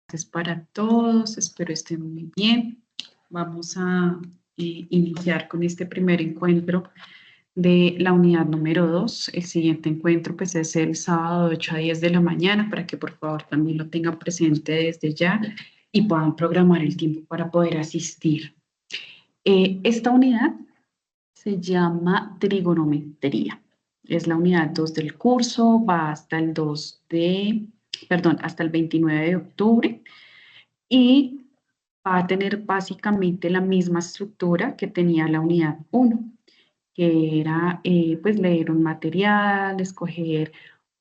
Gracias para todos, espero estén muy bien. Vamos a iniciar con este primer encuentro de la unidad número 2. El siguiente encuentro pues es el sábado de 8 a 10 de la mañana para que por favor también lo tengan presente desde ya y puedan programar el tiempo para poder asistir. Esta unidad se llama trigonometría. Es la unidad 2 del curso, va hasta el hasta el 29 de octubre y va a tener básicamente la misma estructura que tenía la unidad 1, que era pues leer un material, escoger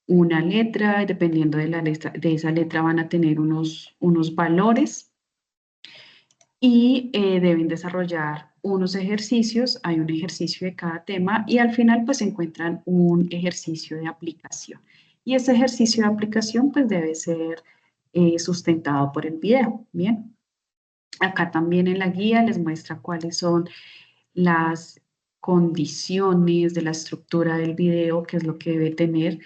una letra, y dependiendo de esa letra van a tener unos valores y deben desarrollar unos ejercicios, hay un ejercicio de cada tema y al final pues encuentran un ejercicio de aplicación. Y ese ejercicio de aplicación pues debe ser sustentado por el video, ¿bien? Acá también en la guía les muestra cuáles son las condiciones de la estructura del video, qué es lo que debe tener.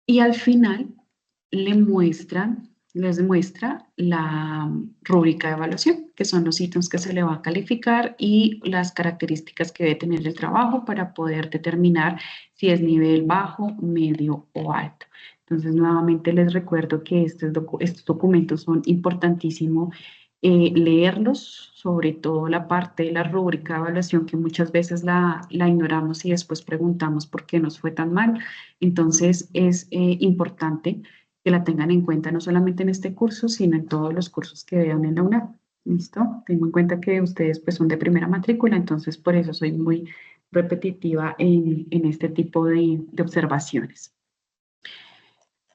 Y al final les muestra la rúbrica de evaluación, que son los ítems que se le va a calificar y las características que debe tener el trabajo para poder determinar si es nivel bajo, medio o alto. Entonces, nuevamente les recuerdo que estos documentos son importantísimos leerlos, sobre todo la parte de la rúbrica de evaluación que muchas veces la ignoramos y después preguntamos por qué nos fue tan mal. Entonces es importante que la tengan en cuenta no solamente en este curso, sino en todos los cursos que vean en la UNAM. ¿Listo? Tengo en cuenta que ustedes pues son de primera matrícula, entonces por eso soy muy repetitiva en este tipo de observaciones.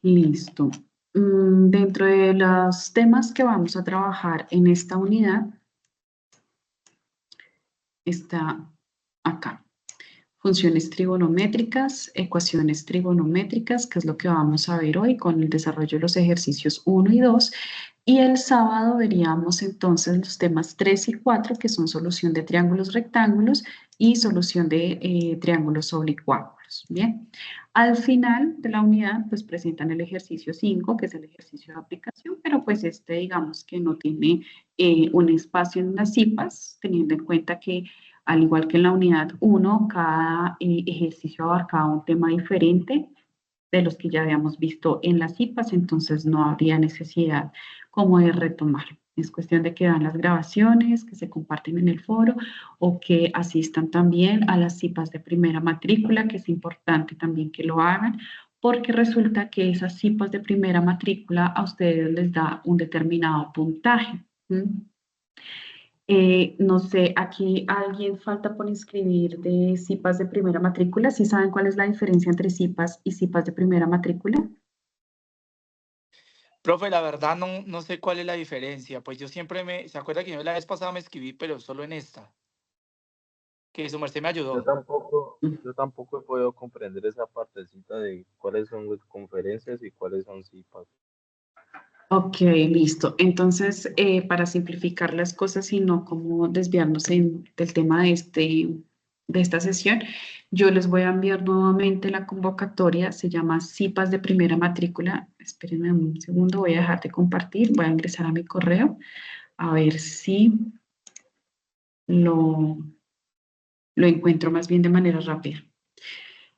Listo. Dentro de los temas que vamos a trabajar en esta unidad, está acá. Funciones trigonométricas, ecuaciones trigonométricas, que es lo que vamos a ver hoy con el desarrollo de los ejercicios 1 y 2. Y el sábado veríamos entonces los temas 3 y 4, que son solución de triángulos rectángulos y solución de triángulos oblicuos. Bien, al final de la unidad pues presentan el ejercicio 5, que es el ejercicio de aplicación, pero pues digamos que no tiene un espacio en las CIPAS, teniendo en cuenta que al igual que en la unidad 1, cada ejercicio abarcaba un tema diferente de los que ya habíamos visto en las CIPAS, entonces no habría necesidad como de retomar. Es cuestión de que vean las grabaciones, que se comparten en el foro o que asistan también a las CIPAS de primera matrícula, que es importante también que lo hagan, porque resulta que esas CIPAS de primera matrícula a ustedes les da un determinado puntaje. No sé, aquí alguien falta por inscribir de CIPAS de primera matrícula. ¿Sí saben cuál es la diferencia entre CIPAS y CIPAS de primera matrícula? Profe, la verdad no sé cuál es la diferencia. Pues yo siempre ¿se acuerda que yo la vez pasada me escribí, pero solo en esta? Que su merced me ayudó. Yo tampoco he podido comprender esa partecita de cuáles son conferencias y cuáles son CIPAS. Ok, listo. Entonces, para simplificar las cosas y no como desviarnos del tema de esta sesión, yo les voy a enviar nuevamente la convocatoria, se llama CIPAS de primera matrícula. Espérenme un segundo, voy a dejar de compartir, voy a ingresar a mi correo, a ver si lo encuentro más bien de manera rápida.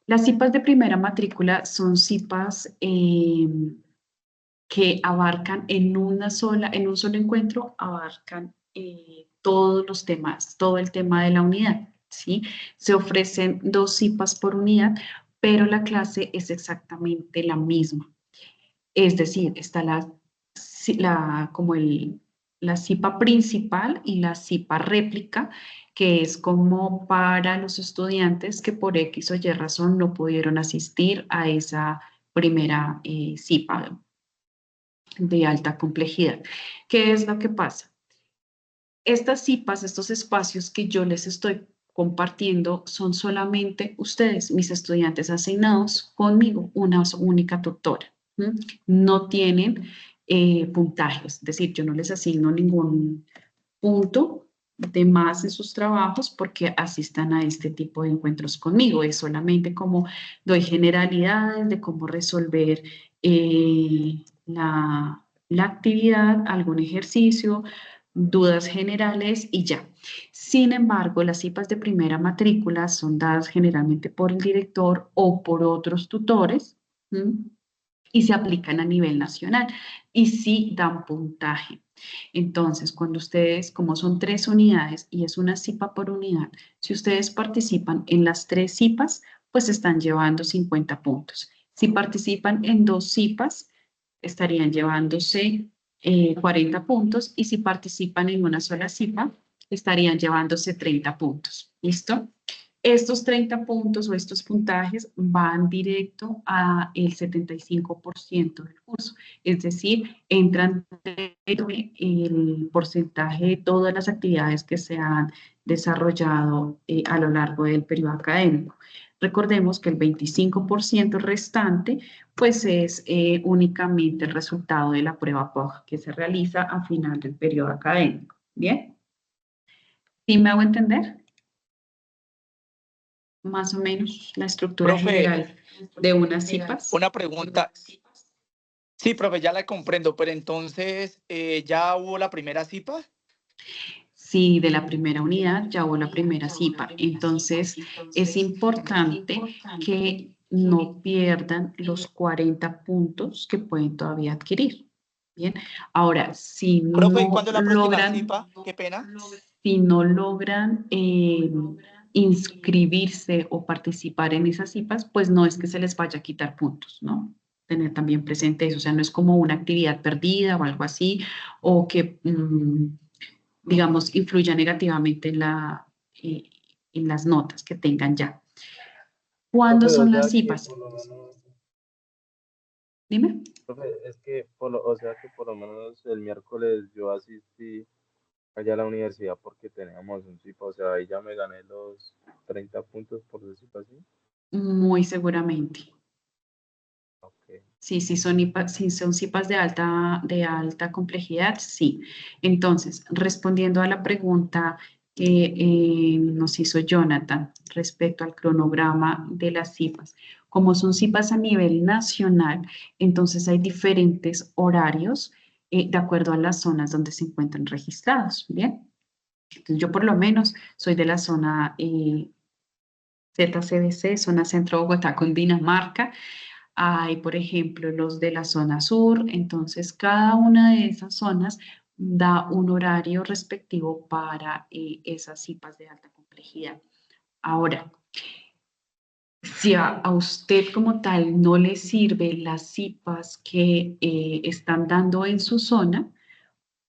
Las CIPAS de primera matrícula son CIPAS que abarcan en un solo encuentro, abarcan todos los temas, todo el tema de la unidad, ¿sí? Se ofrecen 2 CIPAS por unidad, pero la clase es exactamente la misma. Es decir, está la CIPA principal y la CIPA réplica, que es como para los estudiantes que por X o Y razón no pudieron asistir a esa primera CIPA de alta complejidad. ¿Qué es lo que pasa? Estas CIPAS, estos espacios que yo les estoy compartiendo son solamente ustedes, mis estudiantes asignados conmigo, una única tutora. No tienen puntajes, es decir, yo no les asigno ningún punto de más en sus trabajos porque asistan a este tipo de encuentros conmigo. Es solamente como doy generalidades de cómo resolver la actividad, algún ejercicio, dudas generales y ya. Sin embargo, las CIPAs de primera matrícula son dadas generalmente por el director o por otros tutores. Y se aplican a nivel nacional y sí dan puntaje. Entonces, cuando ustedes, como son 3 unidades y es una CIPA por unidad, si ustedes participan en las 3 CIPAs, pues están llevando 50 puntos. Si participan en 2 CIPAs, estarían llevándose 40 puntos y si participan en una sola CIPA, estarían llevándose 30 puntos. ¿Listo? Estos 30 puntos o estos puntajes van directo a el 75% del curso, es decir, entran dentro del porcentaje de todas las actividades que se han desarrollado a lo largo del periodo académico. Recordemos que el 25% restante pues es únicamente el resultado de la prueba POG que se realiza a final del periodo académico. ¿Bien? ¿Sí me hago entender? Más o menos la estructura Profe, general de unas CIPAs. una pregunta. Sí, profe, ya la comprendo, pero entonces, ¿ya hubo la primera CIPA? Sí, de la primera unidad ya hubo la primera CIPA. Entonces, es importante que no pierdan los 40 puntos que pueden todavía adquirir. Bien, ahora, si Profe, ¿y no cuándo es la próxima logran, CIPA? Qué pena. si no logran inscribirse o participar en esas CIPAs, pues no es que se les vaya a quitar puntos, ¿no? Tener también presente eso, o sea, no es como una actividad perdida o algo así, o que, digamos, influya negativamente en las notas que tengan ya. ¿Cuándo Profe, o son sea las que CIPAs? por lo menos, Dime. profe, es que o sea que por lo menos el miércoles yo asistí allá a la universidad porque teníamos un CIPA, o sea, ahí ya me gané los 30 puntos por decirlo así. Muy seguramente. Ok. Sí, si son CIPAs de alta complejidad, sí. Entonces, respondiendo a la pregunta que nos hizo Jonathan respecto al cronograma de las CIPAs, como son CIPAs a nivel nacional, entonces hay diferentes horarios de acuerdo a las zonas donde se encuentran registrados, ¿bien? Entonces, yo por lo menos soy de la zona ZCDC, zona Centro Bogotá, Cundinamarca. Hay, por ejemplo, los de la zona sur, entonces cada una de esas zonas da un horario respectivo para esas CIPAs de alta complejidad. Ahora, si a usted como tal no le sirve las CIPAs que están dando en su zona,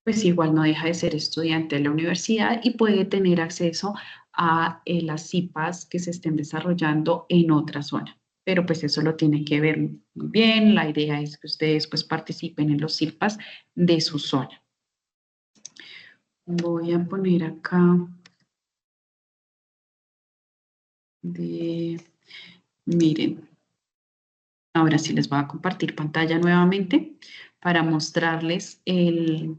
pues igual no deja de ser estudiante de la universidad y puede tener acceso a las CIPAs que se estén desarrollando en otra zona. Pero pues eso lo tienen que ver muy bien. La idea es que ustedes pues participen en los CIPAs de su zona. Voy a poner acá miren, ahora sí les voy a compartir pantalla nuevamente para mostrarles el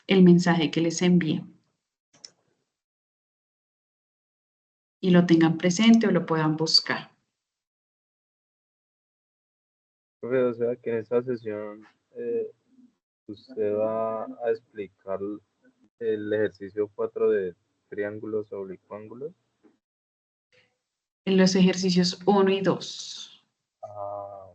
mensaje que les envié. Y lo tengan presente o lo puedan buscar. Profe, o sea que en esta sesión usted va a explicar el ejercicio 4 de triángulos oblicuángulos. En los ejercicios 1 y 2. Ah,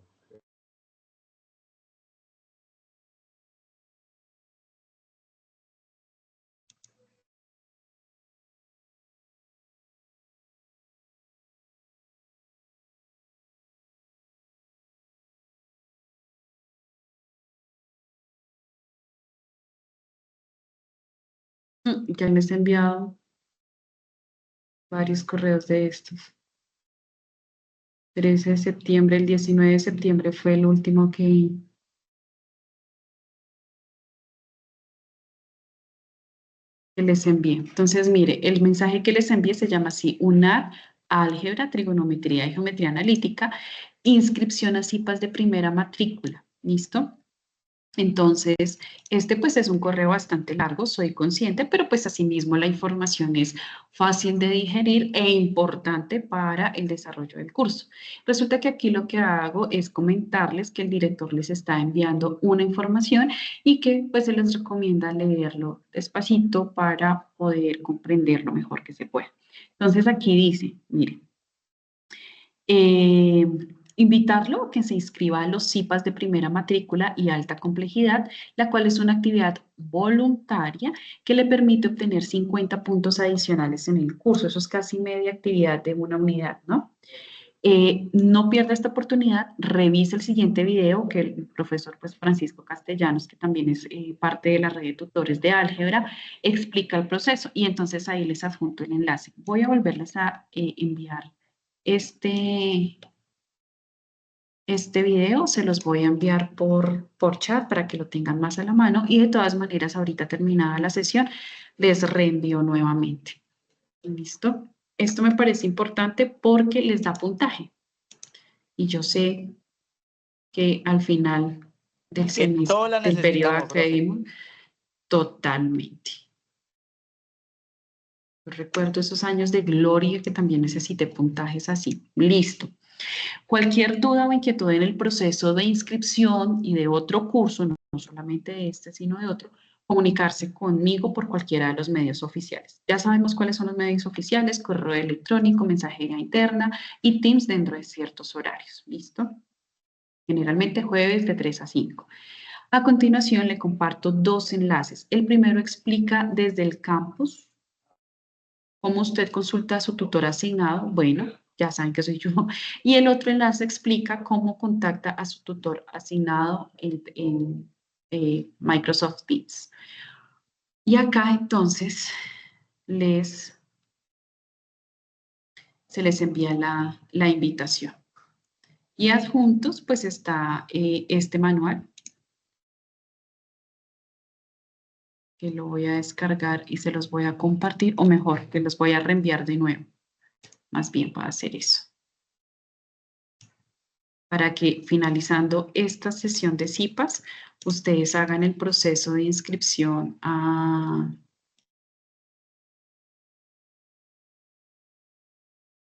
Ya les he enviado varios correos de estos. 13 de septiembre, el 19 de septiembre fue el último que les envié. Entonces, mire, el mensaje que les envié se llama así: UNAD, álgebra, trigonometría y geometría analítica, inscripción a CIPAs de primera matrícula. ¿Listo? Entonces, este pues es un correo bastante largo, soy consciente, pero pues asimismo la información es fácil de digerir e importante para el desarrollo del curso. Resulta que aquí lo que hago es comentarles que el director les está enviando una información y que pues se les recomienda leerlo despacito para poder comprender lo mejor que se pueda. Entonces aquí dice, miren, invitarlo a que se inscriba a los CIPAS de primera matrícula y alta complejidad, la cual es una actividad voluntaria que le permite obtener 50 puntos adicionales en el curso. Eso es casi media actividad de una unidad, ¿no? No pierda esta oportunidad, revise el siguiente video que el profesor pues, Francisco Castellanos, que también es parte de la red de tutores de álgebra, explica el proceso y entonces ahí les adjunto el enlace. Voy a volverles a enviar este video, se los voy a enviar por chat para que lo tengan más a la mano y de todas maneras ahorita terminada la sesión les reenvío nuevamente. ¿Listo? Esto me parece importante porque les da puntaje. Y yo sé que al final del semestre, todos la del periodo necesitamos, profe. académico, totalmente. Yo recuerdo esos años de gloria que también necesité puntajes así. Listo. Cualquier duda o inquietud en el proceso de inscripción y de otro curso, no solamente de este, sino de otro, comunicarse conmigo por cualquiera de los medios oficiales. Ya sabemos cuáles son los medios oficiales, correo electrónico, mensajería interna y Teams dentro de ciertos horarios. ¿Listo? Generalmente jueves de 3 a 5. A continuación le comparto dos enlaces. El primero explica desde el campus cómo usted consulta a su tutor asignado. Bueno, ya saben que soy yo. Y el otro enlace explica cómo contacta a su tutor asignado en Microsoft Teams. Y acá entonces se les envía la invitación. Y adjuntos pues está este manual, que lo voy a descargar y se los voy a compartir, o mejor, que los voy a reenviar de nuevo. Más bien para hacer eso. Para que finalizando esta sesión de CIPAS, ustedes hagan el proceso de inscripción a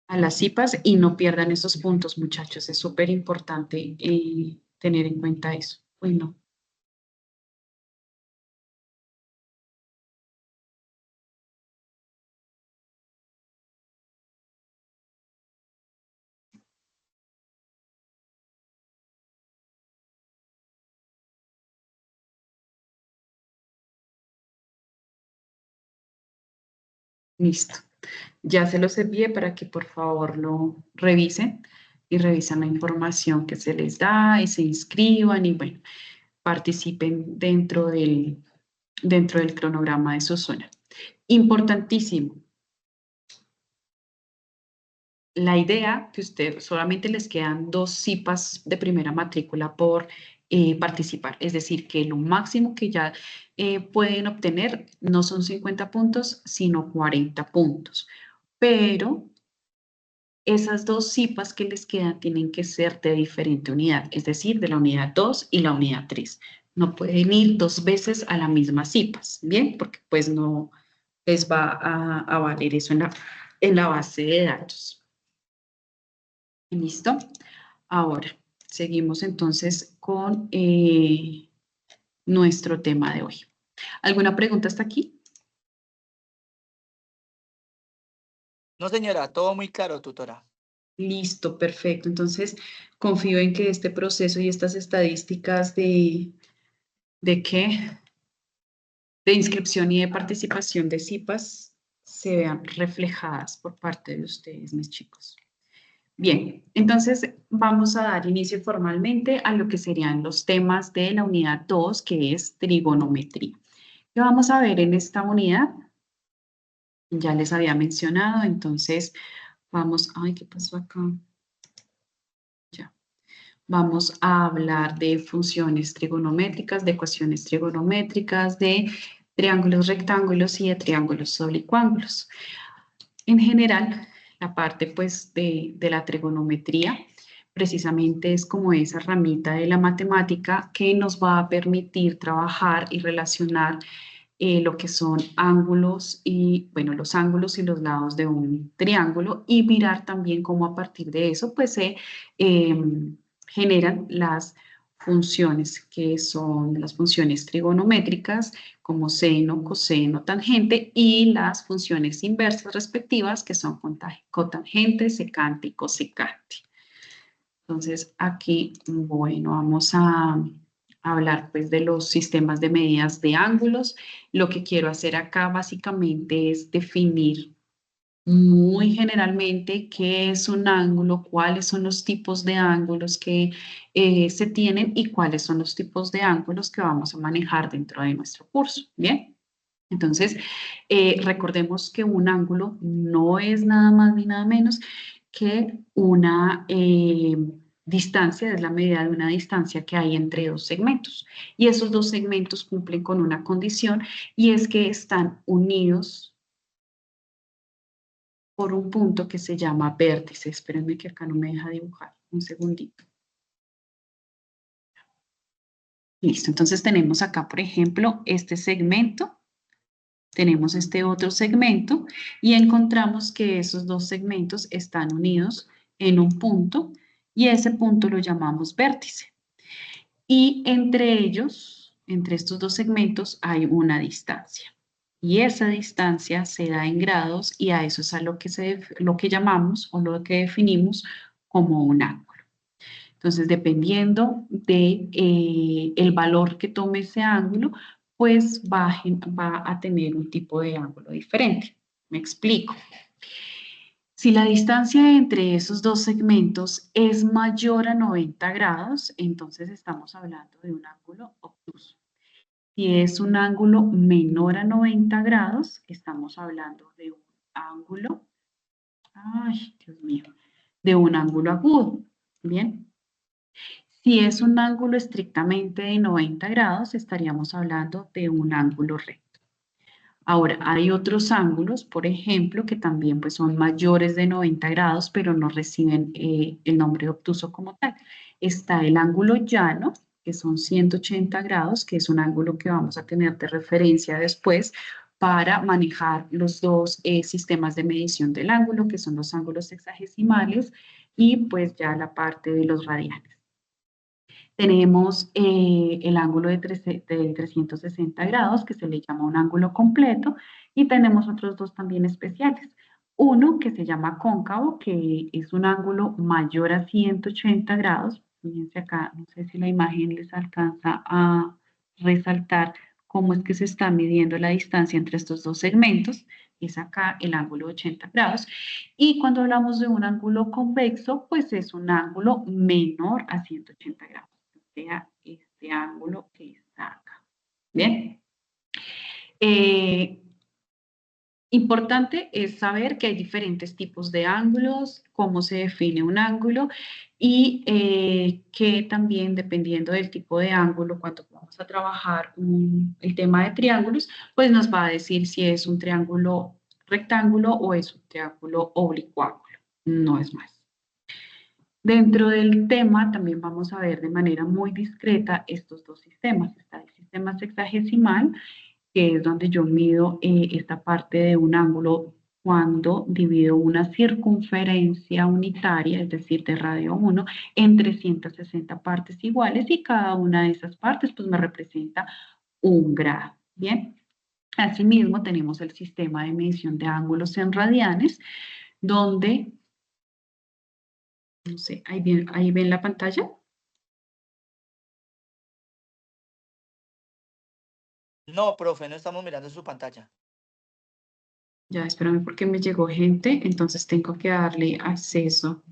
las CIPAS y no pierdan esos puntos, muchachos. Es súper importante tener en cuenta eso. Uy, no. Listo. Ya se los envié para que por favor lo revisen y revisan la información que se les da y se inscriban y bueno, participen dentro del cronograma de su zona. Importantísimo. La idea que usted solamente les quedan 2 CIPAS de primera matrícula por participar, es decir, que lo máximo que ya pueden obtener no son 50 puntos, sino 40 puntos. Pero esas 2 CIPAS que les quedan tienen que ser de diferente unidad, es decir, de la unidad 2 y la unidad 3. No pueden ir 2 veces a la misma CIPAS, ¿bien? Porque pues no les va a valer eso en la base de datos. ¿Listo? Ahora, seguimos entonces con nuestro tema de hoy. ¿Alguna pregunta hasta aquí? No, señora, todo muy claro, tutora. Listo, perfecto. Entonces, confío en que este proceso y estas estadísticas ¿de qué? De inscripción y de participación de CIPAS se vean reflejadas por parte de ustedes, mis chicos. Bien, entonces vamos a dar inicio formalmente a lo que serían los temas de la unidad 2, que es trigonometría. ¿Qué vamos a ver en esta unidad? Ya les había mencionado, entonces vamos, ay, ¿qué pasó acá? Ya. Vamos a hablar de funciones trigonométricas, de ecuaciones trigonométricas, de triángulos rectángulos y de triángulos oblicuángulos. En general, la parte pues de la trigonometría precisamente es como esa ramita de la matemática que nos va a permitir trabajar y relacionar lo que son ángulos y, bueno, los ángulos y los lados de un triángulo y mirar también cómo a partir de eso, pues se generan las funciones que son las funciones trigonométricas como seno, coseno, tangente y las funciones inversas respectivas que son cotangente, secante y cosecante. Entonces aquí, bueno, vamos a hablar pues de los sistemas de medidas de ángulos. Lo que quiero hacer acá básicamente es definir muy generalmente qué es un ángulo, cuáles son los tipos de ángulos que se tienen y cuáles son los tipos de ángulos que vamos a manejar dentro de nuestro curso. Bien, entonces recordemos que un ángulo no es nada más ni nada menos que una distancia, es la medida de una distancia que hay entre dos segmentos. Y esos dos segmentos cumplen con una condición y es que están unidos por un punto que se llama vértice. Espérenme que acá no me deja dibujar. Un segundito. Listo, entonces tenemos acá, por ejemplo, este segmento. Tenemos este otro segmento y encontramos que esos dos segmentos están unidos en un punto y ese punto lo llamamos vértice. Y entre ellos, entre estos dos segmentos, hay una distancia. Y esa distancia se da en grados y a eso es a lo que llamamos o lo que definimos como un ángulo. Entonces, dependiendo de el valor que tome ese ángulo, pues va a tener un tipo de ángulo diferente. Me explico. Si la distancia entre esos dos segmentos es mayor a 90 grados, entonces estamos hablando de un ángulo obtuso. Si es un ángulo menor a 90 grados, estamos hablando de un ángulo, ay, Dios mío, de un ángulo agudo. Bien. Si es un ángulo estrictamente de 90 grados, estaríamos hablando de un ángulo recto. Ahora, hay otros ángulos, por ejemplo, que también pues, son mayores de 90 grados, pero no reciben el nombre obtuso como tal. Está el ángulo llano, que son 180 grados, que es un ángulo que vamos a tener de referencia después para manejar los dos sistemas de medición del ángulo, que son los ángulos sexagesimales y pues ya la parte de los radianes. Tenemos el ángulo de 360 grados, que se le llama un ángulo completo, y tenemos otros dos también especiales. Uno que se llama cóncavo, que es un ángulo mayor a 180 grados. Fíjense acá, no sé si la imagen les alcanza a resaltar cómo es que se está midiendo la distancia entre estos dos segmentos. Es acá el ángulo de 80 grados. Y cuando hablamos de un ángulo convexo, pues es un ángulo menor a 180 grados. Sea este ángulo que está acá. Bien. Importante es saber que hay diferentes tipos de ángulos, cómo se define un ángulo y que también dependiendo del tipo de ángulo, cuando vamos a trabajar el tema de triángulos, pues nos va a decir si es un triángulo rectángulo o es un triángulo oblicuángulo. No es más. Dentro del tema también vamos a ver de manera muy discreta estos dos sistemas. Está el sistema sexagesimal, que es donde yo mido esta parte de un ángulo cuando divido una circunferencia unitaria, es decir, de radio 1, en 360 partes iguales y cada una de esas partes pues me representa un grado. Bien. Asimismo, tenemos el sistema de medición de ángulos en radianes, donde no sé, ahí ven la pantalla. No, profe, no estamos mirando su pantalla. Ya, espérame porque me llegó gente, entonces tengo que darle acceso.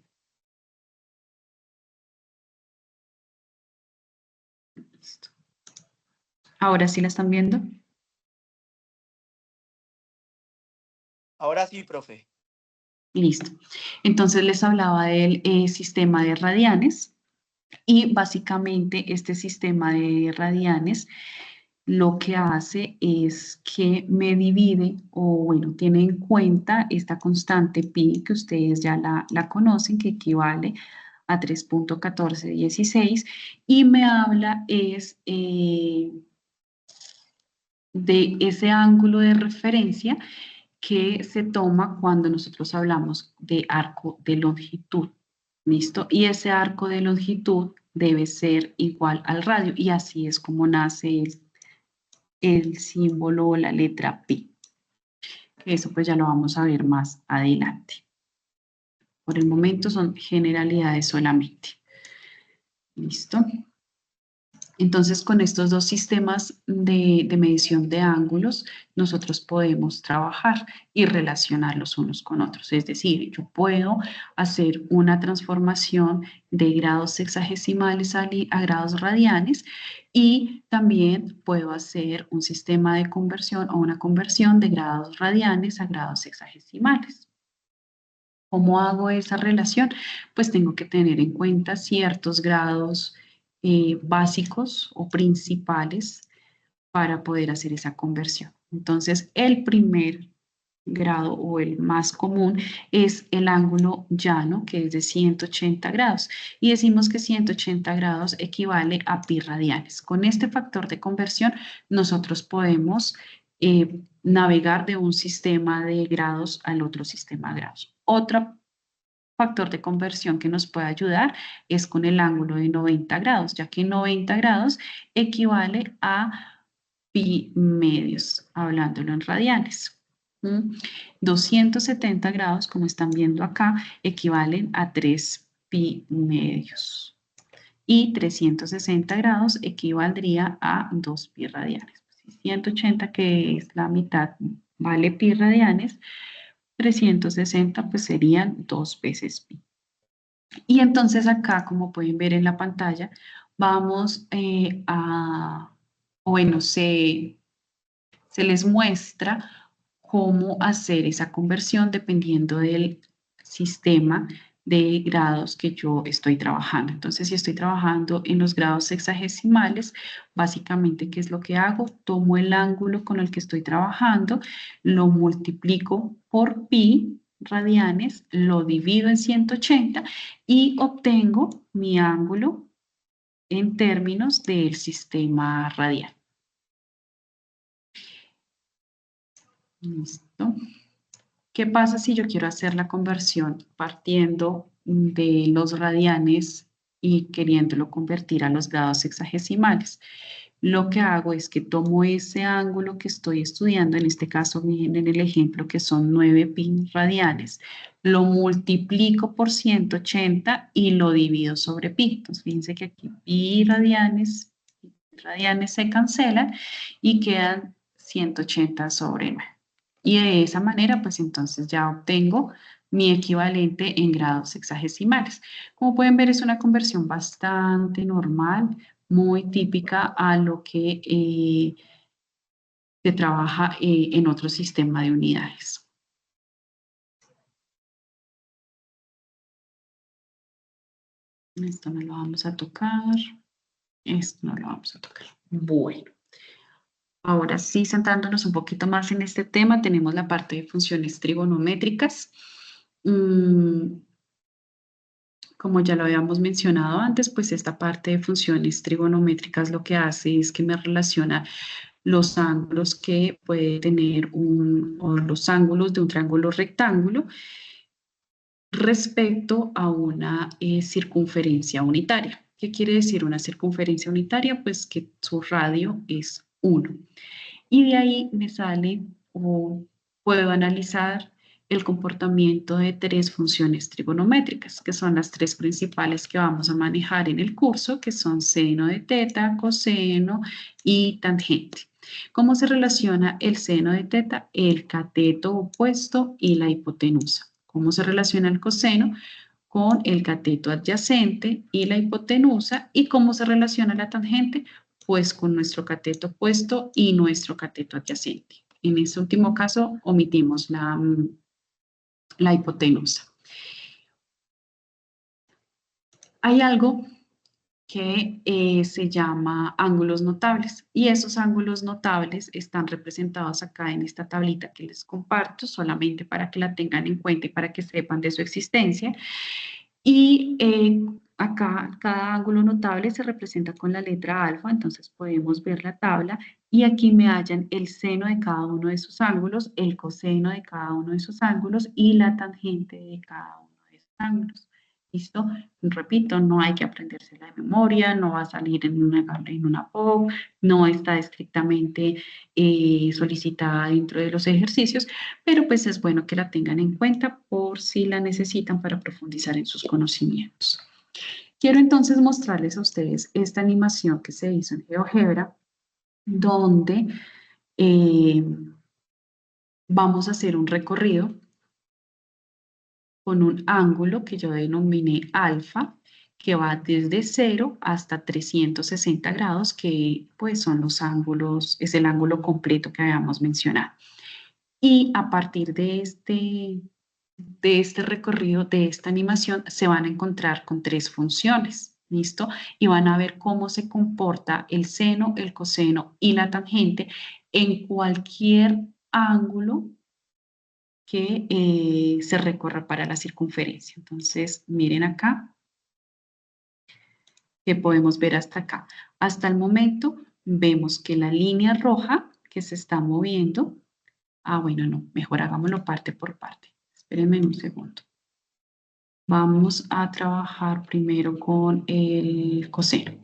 Listo. ¿Ahora sí la están viendo? Ahora sí, profe. Listo. Entonces les hablaba del sistema de radianes y básicamente este sistema de radianes lo que hace es que me divide o bueno, tiene en cuenta esta constante pi que ustedes ya la conocen que equivale a 3.1416 y me habla de ese ángulo de referencia que se toma cuando nosotros hablamos de arco de longitud. ¿Listo? Y ese arco de longitud debe ser igual al radio y así es como nace el símbolo o la letra Pi. Eso pues ya lo vamos a ver más adelante. Por el momento son generalidades solamente. ¿Listo? Entonces, con estos dos sistemas de medición de ángulos, nosotros podemos trabajar y relacionarlos unos con otros. Es decir, yo puedo hacer una transformación de grados sexagesimales a grados radianes y también puedo hacer un sistema de conversión o una conversión de grados radianes a grados sexagesimales. ¿Cómo hago esa relación? Pues tengo que tener en cuenta ciertos grados básicos o principales para poder hacer esa conversión. Entonces, el primer grado o el más común es el ángulo llano, que es de 180 grados. Y decimos que 180 grados equivale a pi radianes. Con este factor de conversión, nosotros podemos navegar de un sistema de grados al otro sistema de grados. Otro factor de conversión que nos puede ayudar es con el ángulo de 90 grados, ya que 90 grados equivale a pi medios, hablándolo en radianes. 270 grados, como están viendo acá, equivalen a 3 pi medios. Y 360 grados equivaldría a 2 pi radianes. 180, que es la mitad, vale pi radianes. 360 pues serían 2 veces pi. Y entonces acá, como pueden ver en la pantalla, vamos se les muestra cómo hacer esa conversión dependiendo del sistema de grados que yo estoy trabajando. Entonces, si estoy trabajando en los grados sexagesimales, básicamente, ¿qué es lo que hago? Tomo el ángulo con el que estoy trabajando, lo multiplico por pi radianes, lo divido en 180 y obtengo mi ángulo en términos del sistema radial. Listo. ¿Qué pasa si yo quiero hacer la conversión partiendo de los radianes y queriéndolo convertir a los grados sexagesimales? Lo que hago es que tomo ese ángulo que estoy estudiando, en este caso miren en el ejemplo que son 9 pi radianes, lo multiplico por 180 y lo divido sobre pi. Entonces fíjense que aquí pi radianes se cancelan y quedan 180 sobre 9. Y de esa manera, pues entonces ya obtengo mi equivalente en grados sexagesimales. Como pueden ver, es una conversión bastante normal, muy típica a lo que se trabaja en otro sistema de unidades. Esto no lo vamos a tocar. Esto no lo vamos a tocar. Bueno. Ahora sí, centrándonos un poquito más en este tema, tenemos la parte de funciones trigonométricas. Como ya lo habíamos mencionado antes, pues esta parte de funciones trigonométricas lo que hace es que me relaciona los ángulos que puede tener o los ángulos de un triángulo rectángulo respecto a una circunferencia unitaria. ¿Qué quiere decir una circunferencia unitaria? Pues que su radio es 1. Y de ahí me sale o puedo analizar el comportamiento de 3 funciones trigonométricas, que son las 3 principales que vamos a manejar en el curso, que son seno de teta, coseno y tangente. ¿Cómo se relaciona el seno de teta? El cateto opuesto y la hipotenusa. ¿Cómo se relaciona el coseno? Con el cateto adyacente y la hipotenusa. ¿Y cómo se relaciona la tangente? Pues con nuestro cateto opuesto y nuestro cateto adyacente. En este último caso omitimos la hipotenusa. Hay algo que se llama ángulos notables y esos ángulos notables están representados acá en esta tablita que les comparto solamente para que la tengan en cuenta y para que sepan de su existencia. Y acá cada ángulo notable se representa con la letra alfa, entonces podemos ver la tabla y aquí me hallan el seno de cada uno de esos ángulos, el coseno de cada uno de esos ángulos y la tangente de cada uno de esos ángulos. ¿Listo? Repito, no hay que aprendérsela de memoria, no va a salir en una POC, no está estrictamente solicitada dentro de los ejercicios, pero pues es bueno que la tengan en cuenta por si la necesitan para profundizar en sus conocimientos. Quiero entonces mostrarles a ustedes esta animación que se hizo en GeoGebra, donde vamos a hacer un recorrido con un ángulo que yo denominé alfa, que va desde 0 hasta 360 grados, que pues son los ángulos, es el ángulo completo que habíamos mencionado. Y a partir de este recorrido, de esta animación, se van a encontrar con 3 funciones, ¿listo? Y van a ver cómo se comporta el seno, el coseno y la tangente en cualquier ángulo que se recorra para la circunferencia. Entonces, miren acá, que podemos ver hasta acá. Hasta el momento vemos que la línea roja que se está moviendo, bueno, no, mejor hagámoslo parte por parte. Espérenme un segundo. Vamos a trabajar primero con el coseno.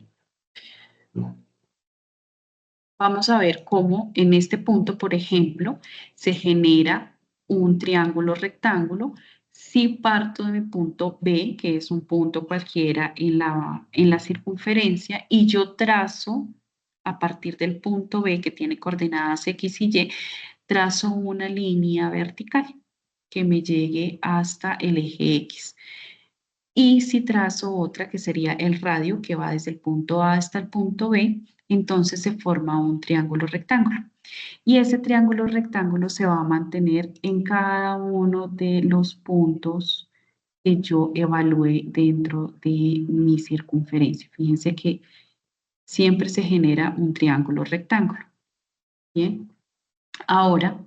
Vamos a ver cómo en este punto, por ejemplo, se genera un triángulo rectángulo. Si parto de mi punto B, que es un punto cualquiera en la circunferencia, y yo trazo a partir del punto B, que tiene coordenadas X y Y, trazo una línea vertical que me llegue hasta el eje X. Y si trazo otra que sería el radio que va desde el punto A hasta el punto B, entonces se forma un triángulo rectángulo. Y ese triángulo rectángulo se va a mantener en cada uno de los puntos que yo evalué dentro de mi circunferencia. Fíjense que siempre se genera un triángulo rectángulo. Bien, ahora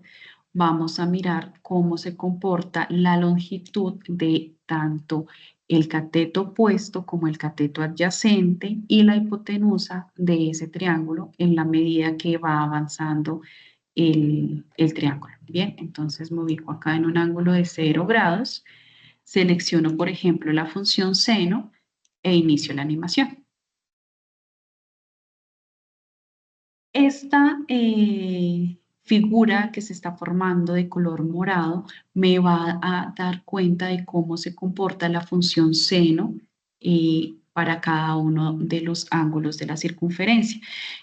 vamos a mirar cómo se comporta la longitud de tanto el cateto opuesto como el cateto adyacente y la hipotenusa de ese triángulo en la medida que va avanzando el triángulo. Bien, entonces me ubico acá en un ángulo de 0 grados, selecciono por ejemplo la función seno e inicio la animación. Esta figura que se está formando de color morado me va a dar cuenta de cómo se comporta la función seno para cada uno de los ángulos de la circunferencia.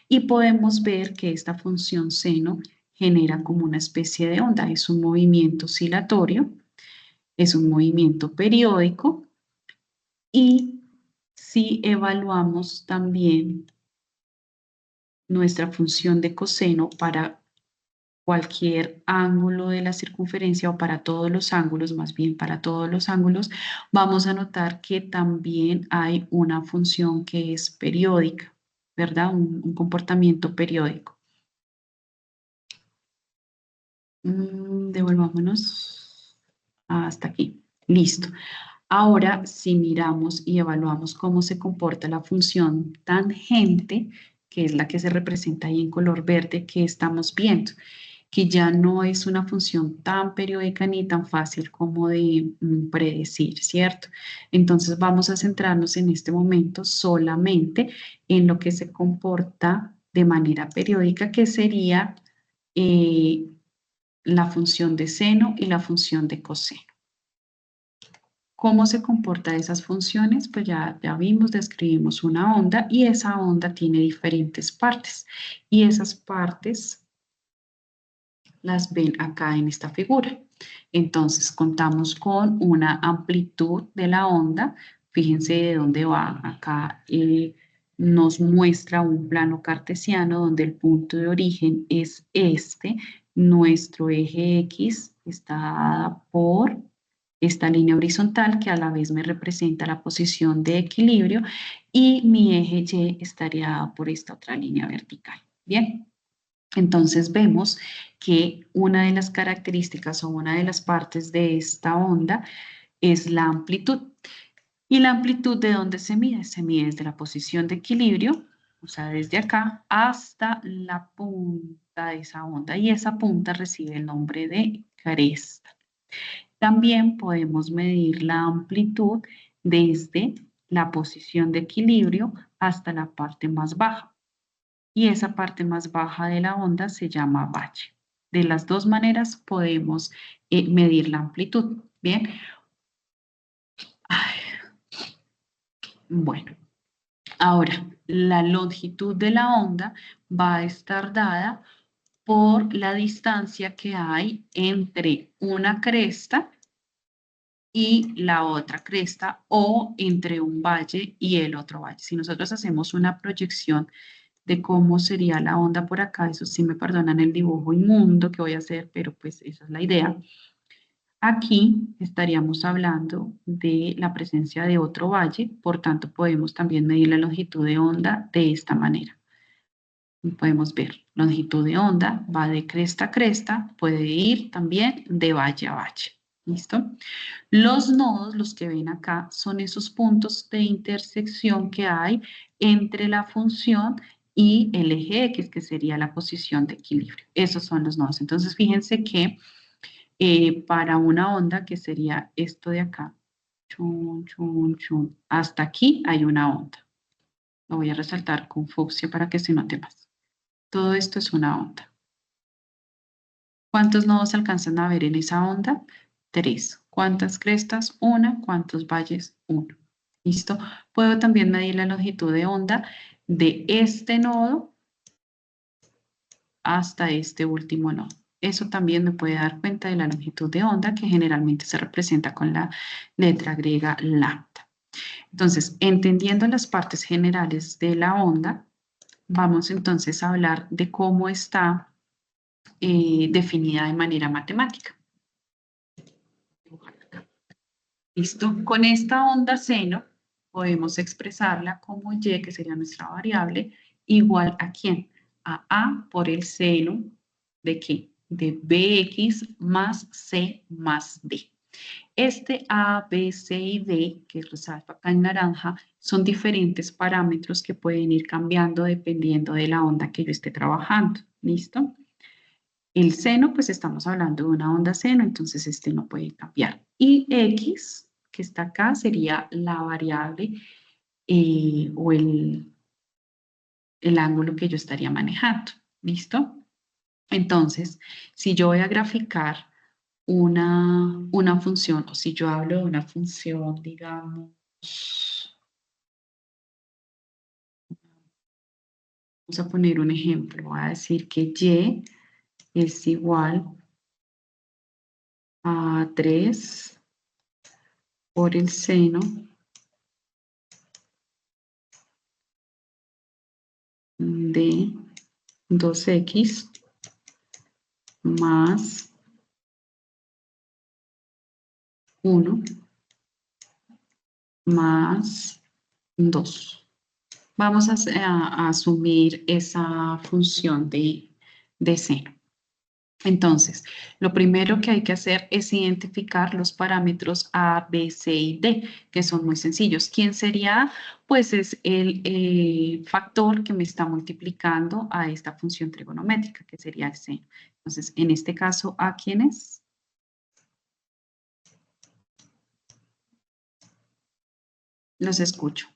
Y podemos ver que esta función seno genera como una especie de onda. Es un movimiento oscilatorio, es un movimiento periódico y si evaluamos también nuestra función de coseno para cualquier ángulo de la circunferencia o para todos los ángulos, más bien para todos los ángulos, vamos a notar que también hay una función que es periódica, ¿verdad? Un comportamiento periódico. Devolvámonos hasta aquí. Listo. Ahora, si miramos y evaluamos cómo se comporta la función tangente, que es la que se representa ahí en color verde, que estamos viendo, que ya no es una función tan periódica ni tan fácil como de predecir, ¿cierto? Entonces vamos a centrarnos en este momento solamente en lo que se comporta de manera periódica, que sería la función de seno y la función de coseno. ¿Cómo se comportan esas funciones? Pues ya vimos, describimos una onda y esa onda tiene diferentes partes y esas partes las ven acá en esta figura. Entonces contamos con una amplitud de la onda. Fíjense de dónde va. Acá nos muestra un plano cartesiano donde el punto de origen es este. Nuestro eje X está dada por esta línea horizontal que a la vez me representa la posición de equilibrio y mi eje Y estaría dada por esta otra línea vertical. Bien. Entonces vemos que una de las características o una de las partes de esta onda es la amplitud. Y la amplitud de donde se mide desde la posición de equilibrio, o sea, desde acá hasta la punta de esa onda. Y esa punta recibe el nombre de cresta. También podemos medir la amplitud desde la posición de equilibrio hasta la parte más baja. Y esa parte más baja de la onda se llama valle. De las dos maneras podemos medir la amplitud. Bien. Ay. Bueno, ahora la longitud de la onda va a estar dada por la distancia que hay entre una cresta y la otra cresta o entre un valle y el otro valle. Si nosotros hacemos una proyección de cómo sería la onda por acá, eso sí me perdonan el dibujo inmundo que voy a hacer, pero pues esa es la idea. Aquí estaríamos hablando de la presencia de otro valle, por tanto podemos también medir la longitud de onda de esta manera. Podemos ver, longitud de onda va de cresta a cresta, puede ir también de valle a valle. ¿Listo? Los nodos, los que ven acá, son esos puntos de intersección que hay entre la función y el eje X, que sería la posición de equilibrio. Esos son los nodos. Entonces, fíjense que para una onda, que sería esto de acá, chun, chun, chun, hasta aquí hay una onda. Lo voy a resaltar con fucsia para que se note más. Todo esto es una onda. ¿Cuántos nodos alcanzan a ver en esa onda? 3. ¿Cuántas crestas? 1. ¿Cuántos valles? 1. ¿Listo? Puedo también medir la longitud de onda de este nodo hasta este último nodo. Eso también me puede dar cuenta de la longitud de onda, que generalmente se representa con la letra griega lambda. Entonces, entendiendo las partes generales de la onda, vamos entonces a hablar de cómo está definida de manera matemática. ¿Listo? Con esta onda seno podemos expresarla como y, que sería nuestra variable, igual a ¿quién? A por el seno de ¿qué? De bx más c más d. Este A, B, C y D, que resalta acá en naranja, son diferentes parámetros que pueden ir cambiando dependiendo de la onda que yo esté trabajando. ¿Listo? El seno, pues estamos hablando de una onda seno, entonces este no puede cambiar. Y X, que está acá, sería la variable o el ángulo que yo estaría manejando. ¿Listo? Entonces, si yo voy a graficar una función, o si yo hablo de una función, digamos, vamos a poner un ejemplo, voy a decir que y es igual a 3 por el seno de 2x más 1 más 2. Vamos a asumir esa función de seno. Entonces, lo primero que hay que hacer es identificar los parámetros A, B, C y D, que son muy sencillos. ¿Quién sería A? Pues es el factor que me está multiplicando a esta función trigonométrica, que sería el seno. Entonces, en este caso, ¿A quién es? Los escucho.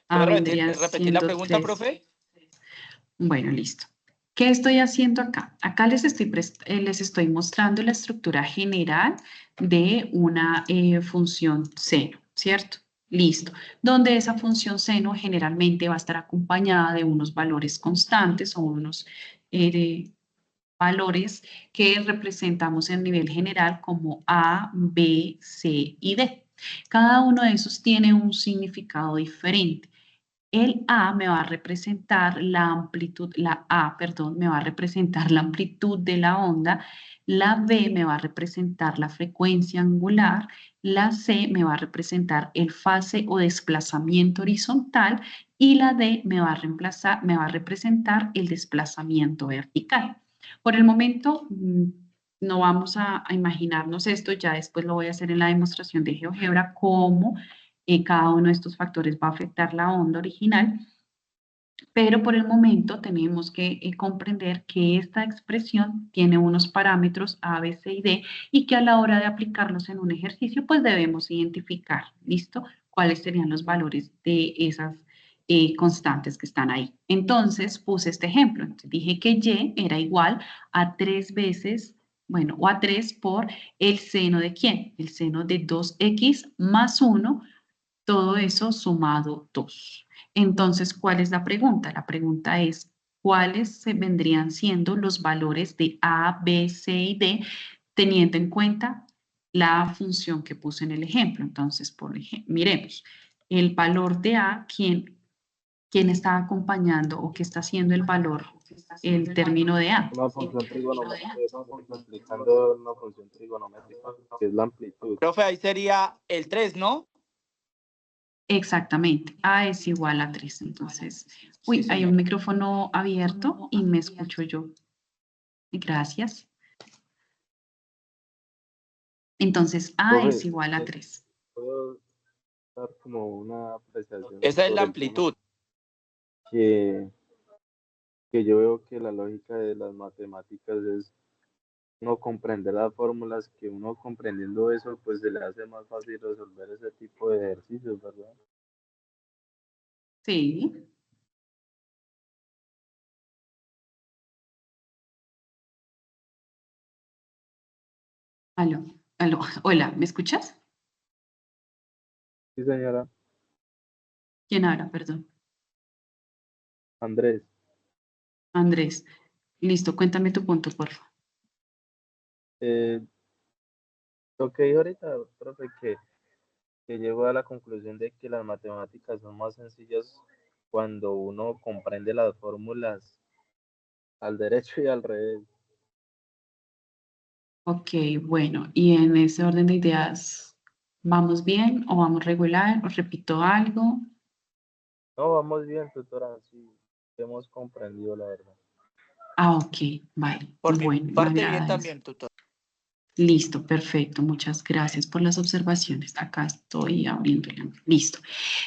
¿Puede Vendría repetir la pregunta, 103. profe? Bueno, listo. ¿Qué estoy haciendo acá? Acá les estoy mostrando la estructura general de una función seno, ¿cierto? Listo. Donde esa función seno generalmente va a estar acompañada de unos valores constantes o unos valores que representamos en nivel general como A, B, C y D. Cada uno de esos tiene un significado diferente. El A me va a representar la amplitud, la A, perdón, me va a representar la amplitud de la onda, la B me va a representar la frecuencia angular, la C me va a representar el fase o desplazamiento horizontal y la D me va a representar el desplazamiento vertical. Por el momento no vamos a imaginarnos esto, ya después lo voy a hacer en la demostración de GeoGebra, cómo cada uno de estos factores va a afectar la onda original, pero por el momento tenemos que comprender que esta expresión tiene unos parámetros A, B, C y D y que a la hora de aplicarlos en un ejercicio, pues debemos identificar, ¿listo? Cuáles serían los valores de esas constantes que están ahí. Entonces puse este ejemplo, entonces, dije que Y era igual a 3 veces, bueno, o a 3 por el seno de ¿quién? El seno de 2x más 1, todo eso sumado 2. Entonces, ¿cuál es la pregunta? La pregunta es, ¿cuáles se vendrían siendo los valores de A, B, C y D teniendo en cuenta la función que puse en el ejemplo? Entonces, por ejemplo, miremos, el valor de A, ¿quién está acompañando o qué está haciendo el valor, el término de A? Una función trigonométrica, multiplicando una función trigonométrica, que es la amplitud. Profe, ahí sería el 3, ¿no? Exactamente, A es igual a 3. Entonces, uy, hay un micrófono abierto y me escucho yo. Gracias. Entonces, A Profe, es igual a 3. puedo dar como una apreciación Esa es sobre la el tema, amplitud. que yo veo que la lógica de las matemáticas es no comprender las fórmulas, que uno comprendiendo eso, pues se le hace más fácil resolver ese tipo de ejercicios, ¿verdad? Sí. Aló, aló. Hola, ¿me escuchas? Sí, señora. ¿Quién habla? Perdón. Andrés, Andrés. Listo, cuéntame tu punto, por favor. lo que dijo ahorita, profe, que llegó a la conclusión de que las matemáticas son más sencillas cuando uno comprende las fórmulas al derecho y al revés. Ok, bueno, y en ese orden de ideas, ¿vamos bien o vamos regular? ¿Os repito algo? No, vamos bien, tutora, sí, hemos comprendido la verdad. Ah, ok, vale. Por mi Bueno, me parte, bien agrada eso. también, tutor. Listo, perfecto. Muchas gracias por las observaciones. Acá estoy abriéndola. Listo.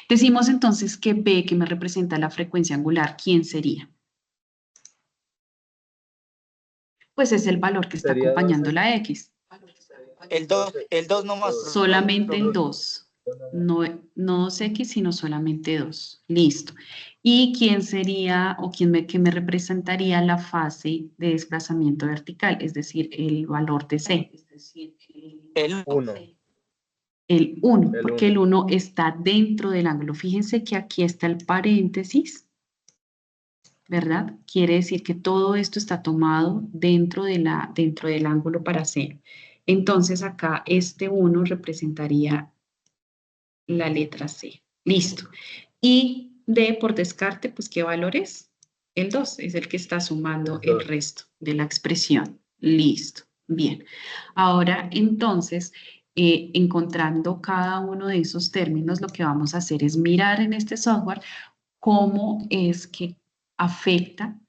Decimos entonces que B, que me representa la frecuencia angular, ¿quién sería? Pues es el valor que está Sería acompañando 12, la X. El profe, 2 nomás, Solamente el profe. 2. No, no 2X, sino solamente 2. Listo. ¿Y quién sería o que me representaría la fase de desplazamiento vertical? Es decir, el valor de C. El 1, El 1, el porque el 1. 1 está dentro del ángulo. Fíjense que aquí está el paréntesis, ¿verdad? Quiere decir que todo esto está tomado dentro del ángulo para C. Entonces acá este 1 representaría la letra C. Listo. Y D por descarte, pues ¿qué valor es? El 2 es el que está sumando el resto de la expresión. Listo. Bien. Ahora, entonces, encontrando cada uno de esos términos, lo que vamos a hacer es mirar en este software cómo es que afecta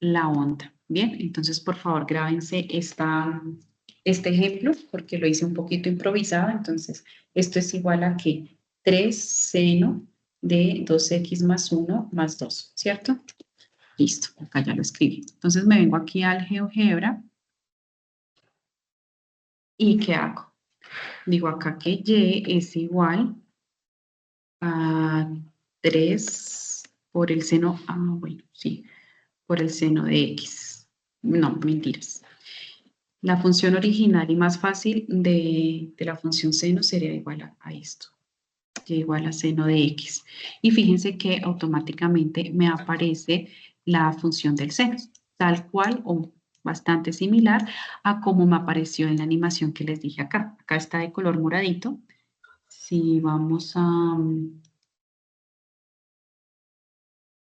la onda. Bien, entonces, por favor, grábense este ejemplo, porque lo hice un poquito improvisado. Entonces, esto es igual a que 3 seno de 2x más 1 más 2, ¿cierto? Listo, acá ya lo escribí. Entonces me vengo aquí al GeoGebra y ¿qué hago? Digo acá que Y es igual a 3 por el seno, bueno, sí, por el seno de X. No, mentiras. La función original y más fácil de la función seno sería igual a esto. Y igual a seno de X. Y fíjense que automáticamente me aparece la función del seno, tal cual o bastante similar a como me apareció en la animación que les dije acá. Acá está de color moradito. Si vamos a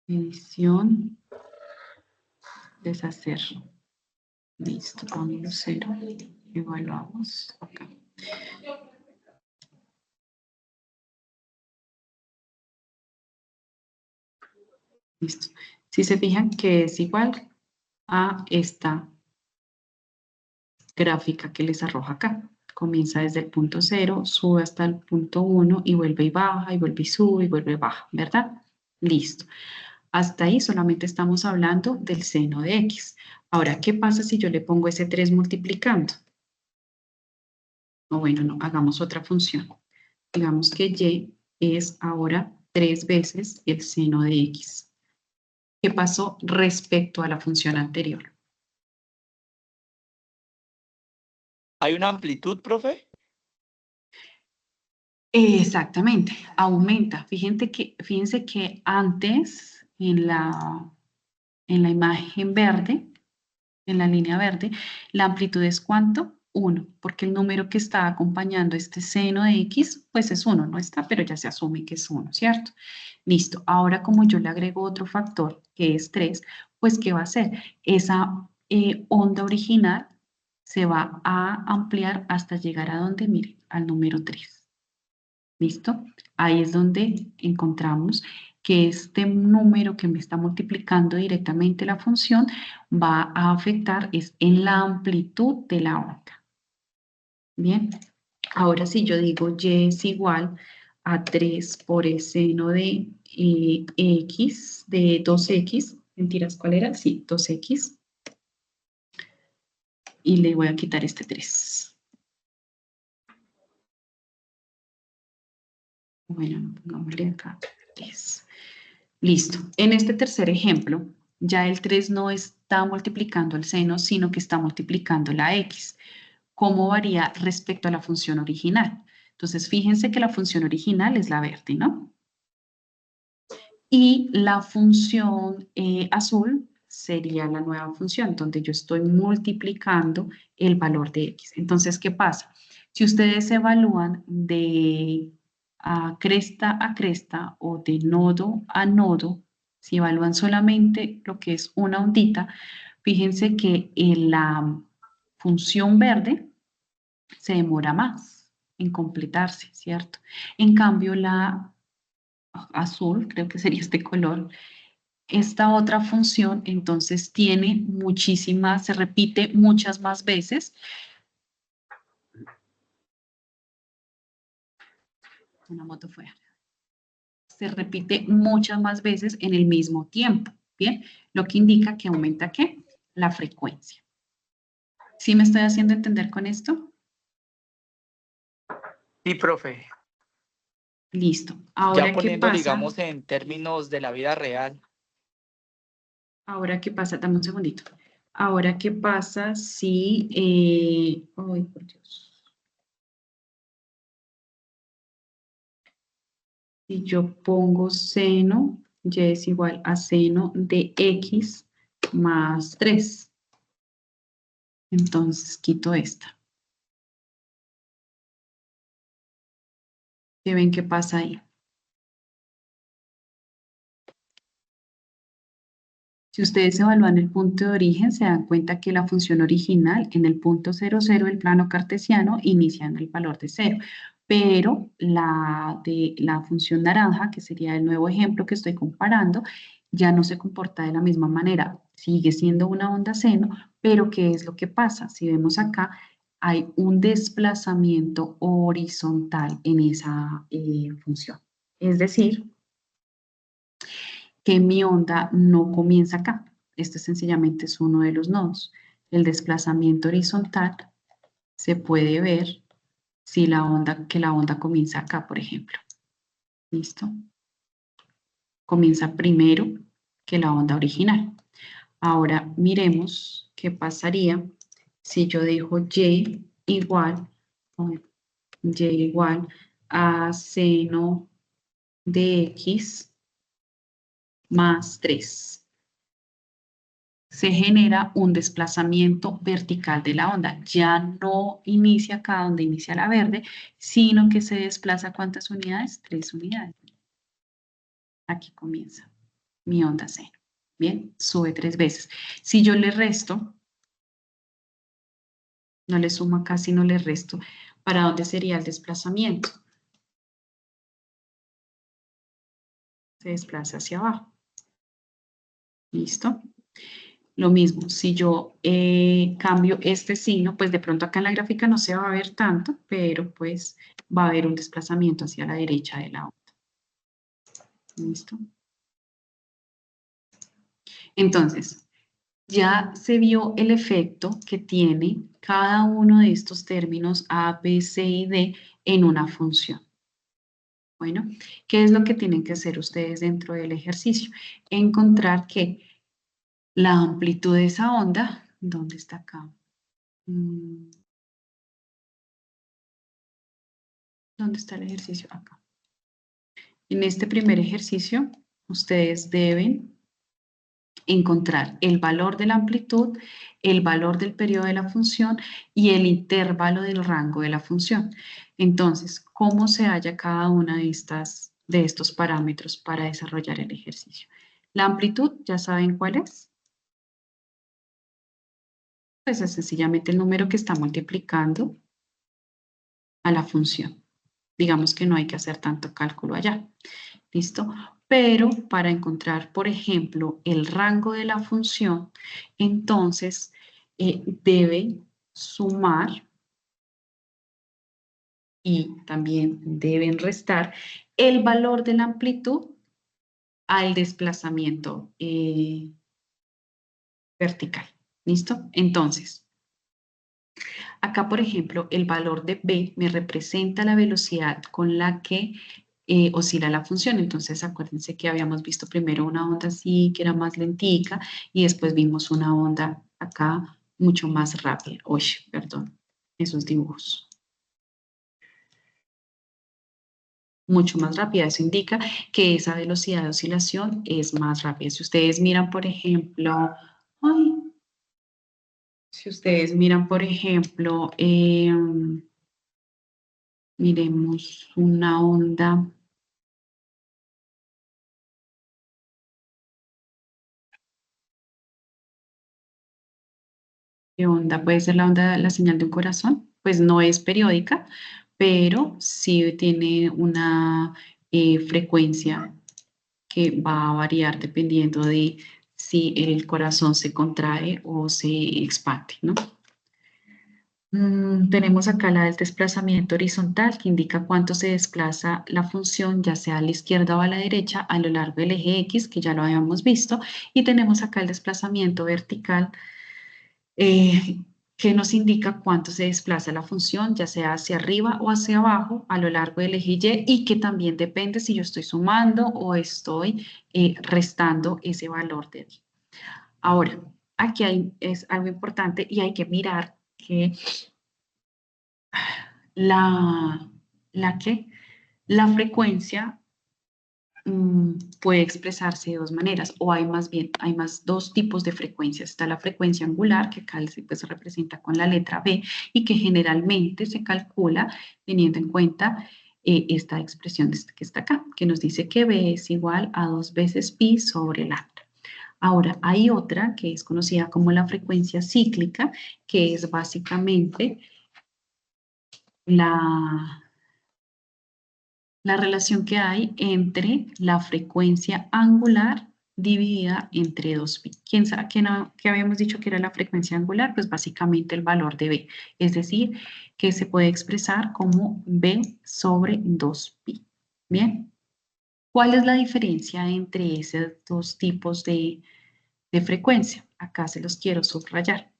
edición, deshacer. Listo, ángulo 0. Evaluamos acá. Listo. Si se fijan que es igual a esta gráfica que les arroja acá. Comienza desde el punto 0, sube hasta el punto 1 y vuelve y baja, y vuelve y sube, y vuelve y baja, ¿verdad? Listo. Hasta ahí solamente estamos hablando del seno de X. Ahora, ¿qué pasa si yo le pongo ese 3 multiplicando? O bueno, no, hagamos otra función. Digamos que Y es ahora 3 veces el seno de X. ¿Qué pasó respecto a la función anterior? ¿Hay una amplitud, profe? Exactamente, aumenta. Fíjense que antes en la imagen verde, en la línea verde, la amplitud es ¿cuánto? 1, porque el número que está acompañando este seno de X, pues es 1, no está, pero ya se asume que es 1, ¿cierto? Listo, ahora como yo le agrego otro factor, que es 3, pues ¿qué va a hacer? Esa onda original se va a ampliar hasta llegar a donde, mire, al número 3. ¿Listo? Ahí es donde encontramos que este número que me está multiplicando directamente la función va a afectar es en la amplitud de la onda. Bien, ahora si yo digo Y es igual a 3 por el seno de X, de 2X, mentiras, ¿cuál era? Sí, 2X. Y le voy a quitar este 3. Bueno, pongámosle acá 3. Listo. En este tercer ejemplo, ya el 3 no está multiplicando el seno, sino que está multiplicando la X. ¿Cómo varía respecto a la función original? Entonces, fíjense que la función original es la verde, ¿no? Y la función azul sería la nueva función, donde yo estoy multiplicando el valor de X. Entonces, ¿qué pasa? Si ustedes evalúan de cresta a cresta o de nodo a nodo, si evalúan solamente lo que es una ondita, fíjense que en la función verde se demora más en completarse, ¿cierto? En cambio, la azul, creo que sería este color, esta otra función entonces tiene muchísimas, se repite muchas más veces. Una moto fue. Se repite muchas más veces en el mismo tiempo, ¿bien? Lo que indica que aumenta, ¿qué? La frecuencia. ¿Sí me estoy haciendo entender con esto? Sí, profe. Listo. Ya Ahora, ¿qué poniendo, pasa? digamos, en términos de la vida real. Ahora, ¿qué pasa? Dame un segundito. Ahora, ¿qué pasa si... ay, por Dios. Si yo pongo seno, Y es igual a seno de X más 3. Entonces, quito esta. ¿Qué ven qué pasa ahí? Si ustedes evalúan el punto de origen, se dan cuenta que la función original en el punto 0, 0 del plano cartesiano inicia en el valor de 0, pero la de la función naranja, que sería el nuevo ejemplo que estoy comparando, ya no se comporta de la misma manera. Sigue siendo una onda seno, pero ¿qué es lo que pasa? Si vemos acá, hay un desplazamiento horizontal en esa función. Es decir, que mi onda no comienza acá. Este sencillamente es uno de los nodos. El desplazamiento horizontal se puede ver si la onda comienza acá, por ejemplo. ¿Listo? Comienza primero que la onda original. Ahora miremos qué pasaría si yo dejo Y igual a seno de X más 3. Se genera un desplazamiento vertical de la onda. Ya no inicia acá donde inicia la verde, sino que se desplaza ¿cuántas unidades? 3 unidades. Aquí comienza mi onda seno. Bien, sube 3 veces. Si yo le resto, no le sumo acá, sino le resto, ¿para dónde sería el desplazamiento? Se desplaza hacia abajo. ¿Listo? Lo mismo, si yo cambio este signo, pues de pronto acá en la gráfica no se va a ver tanto, pero pues va a haber un desplazamiento hacia la derecha de la onda. ¿Listo? Entonces, ya se vio el efecto que tiene cada uno de estos términos A, B, C y D en una función. Bueno, ¿qué es lo que tienen que hacer ustedes dentro del ejercicio? Encontrar que la amplitud de esa onda, ¿dónde está acá? ¿Dónde está el ejercicio? Acá. En este primer ejercicio, ustedes deben encontrar el valor de la amplitud, el valor del periodo de la función y el intervalo del rango de la función. Entonces, ¿cómo se halla cada una de estos parámetros para desarrollar el ejercicio? La amplitud, ¿ya saben cuál es? Pues es sencillamente el número que está multiplicando a la función. Digamos que no hay que hacer tanto cálculo allá. ¿Listo? Pero para encontrar, por ejemplo, el rango de la función, entonces debe sumar y también deben restar el valor de la amplitud al desplazamiento vertical. ¿Listo? Entonces, acá, por ejemplo, el valor de B me representa la velocidad con la que oscila la función. Entonces, acuérdense que habíamos visto primero una onda así, que era más lentica, y después vimos una onda acá mucho más rápida. Uy, perdón, esos dibujos. Mucho más rápida. Eso indica que esa velocidad de oscilación es más rápida. Si ustedes miran, por ejemplo, miremos una onda. ¿Qué onda? Puede ser la onda, la señal de un corazón. Pues no es periódica, pero sí tiene una frecuencia que va a variar dependiendo de si el corazón se contrae o se expande, ¿no? Tenemos acá la del desplazamiento horizontal, que indica cuánto se desplaza la función, ya sea a la izquierda o a la derecha, a lo largo del eje X, que ya lo habíamos visto. Y tenemos acá el desplazamiento vertical, que nos indica cuánto se desplaza la función, ya sea hacia arriba o hacia abajo, a lo largo del eje Y, y que también depende si yo estoy sumando o estoy restando ese valor de D. Ahora, aquí es algo importante y hay que mirar que la frecuencia puede expresarse de dos maneras, o hay más dos tipos de frecuencias. Está la frecuencia angular, que acá pues, se representa con la letra B, y que generalmente se calcula teniendo en cuenta esta expresión que está acá, que nos dice que B es igual a 2 veces pi sobre lambda. Ahora, hay otra que es conocida como la frecuencia cíclica, que es básicamente la relación que hay entre la frecuencia angular dividida entre 2pi. ¿Quién sabe qué habíamos dicho que era la frecuencia angular? Pues básicamente el valor de B, es decir, que se puede expresar como B sobre 2pi. Bien, ¿cuál es la diferencia entre esos dos tipos de frecuencia? Acá se los quiero subrayar.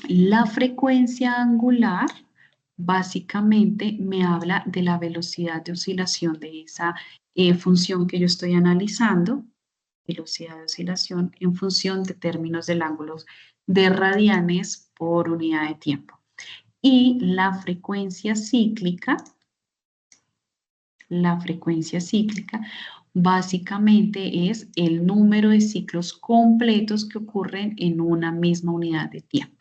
La frecuencia angular básicamente me habla de la velocidad de oscilación de esa función que yo estoy analizando, velocidad de oscilación en función de términos del ángulo de radianes por unidad de tiempo. Y la frecuencia cíclica básicamente es el número de ciclos completos que ocurren en una misma unidad de tiempo.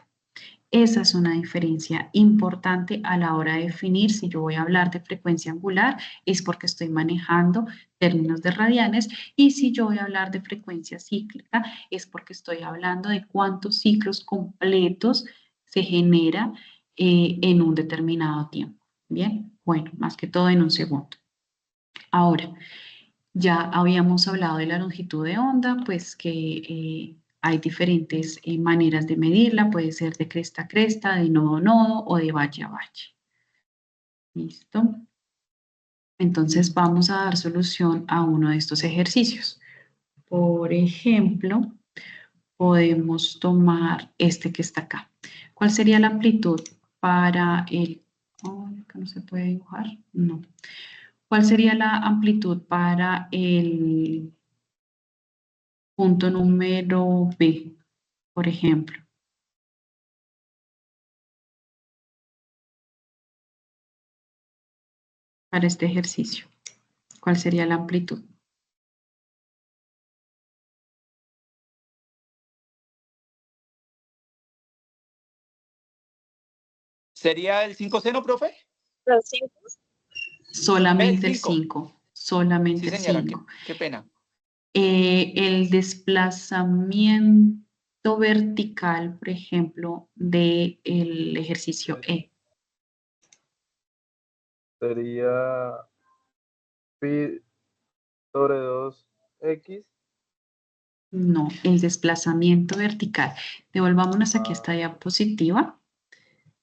Esa es una diferencia importante a la hora de definir si yo voy a hablar de frecuencia angular, es porque estoy manejando términos de radianes, y si yo voy a hablar de frecuencia cíclica, es porque estoy hablando de cuántos ciclos completos se genera en un determinado tiempo. Bien, bueno, más que todo en un segundo. Ahora, Ya habíamos hablado de la longitud de onda, pues que hay diferentes maneras de medirla, puede ser de cresta a cresta, de nodo a nodo o de valle a valle. ¿Listo? Entonces vamos a dar solución a uno de estos ejercicios. Por ejemplo, podemos tomar este que está acá. ¿Cuál sería la amplitud para el... Oh, acá no se puede dibujar. No. ¿Cuál sería la amplitud para el punto número B, por ejemplo? Para este ejercicio. ¿Cuál sería la amplitud? ¿Sería el 5 seno, profe? Los 5. Solamente el 5. 5. Solamente Sí, el señora, 5. qué pena. El desplazamiento vertical, por ejemplo, del ejercicio E. Sería pi sobre 2x. No, el desplazamiento vertical. Devolvámonos aquí a esta diapositiva,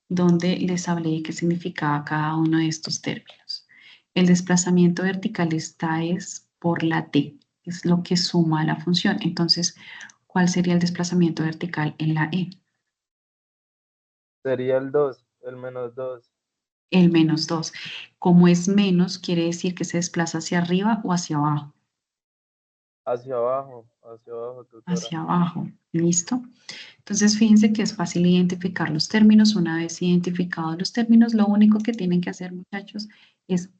donde les hablé de qué significaba cada uno de estos términos. El desplazamiento vertical está es por la t, es lo que suma a la función. Entonces, ¿cuál sería el desplazamiento vertical en la E? Sería el 2, el menos 2. El menos 2. Como es menos, quiere decir que se desplaza hacia arriba o hacia abajo. Hacia abajo, tutora. Hacia abajo. ¿Listo? Entonces, fíjense que es fácil identificar los términos. Una vez identificados los términos, lo único que tienen que hacer, muchachos, es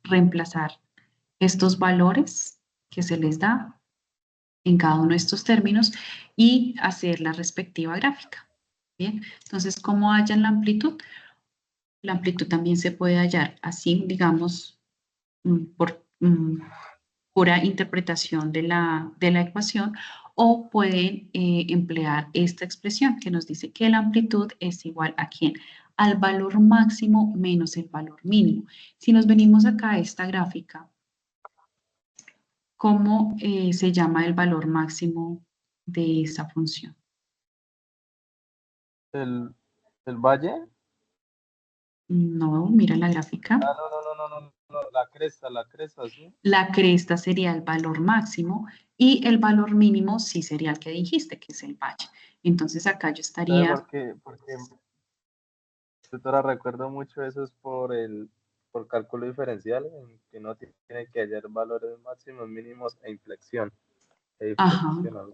reemplazar estos valores que se les da en cada uno de estos términos y hacer la respectiva gráfica. Bien, entonces, ¿cómo hallan la amplitud? La amplitud también se puede hallar así, digamos, por pura interpretación de la ecuación, o pueden emplear esta expresión que nos dice que la amplitud es igual a ¿quién? Al valor máximo menos el valor mínimo. Si nos venimos acá a esta gráfica, ¿cómo se llama el valor máximo de esa función? ¿El valle? No, mira la gráfica. No, la cresta, ¿sí? La cresta sería el valor máximo y el valor mínimo sí sería el que dijiste, que es el valle. Entonces acá yo ¿Sabe estaría... porque tutora, recuerdo mucho eso es por cálculo diferencial, en que uno tiene que hallar valores máximos, mínimos e inflexión. Ajá. Algo.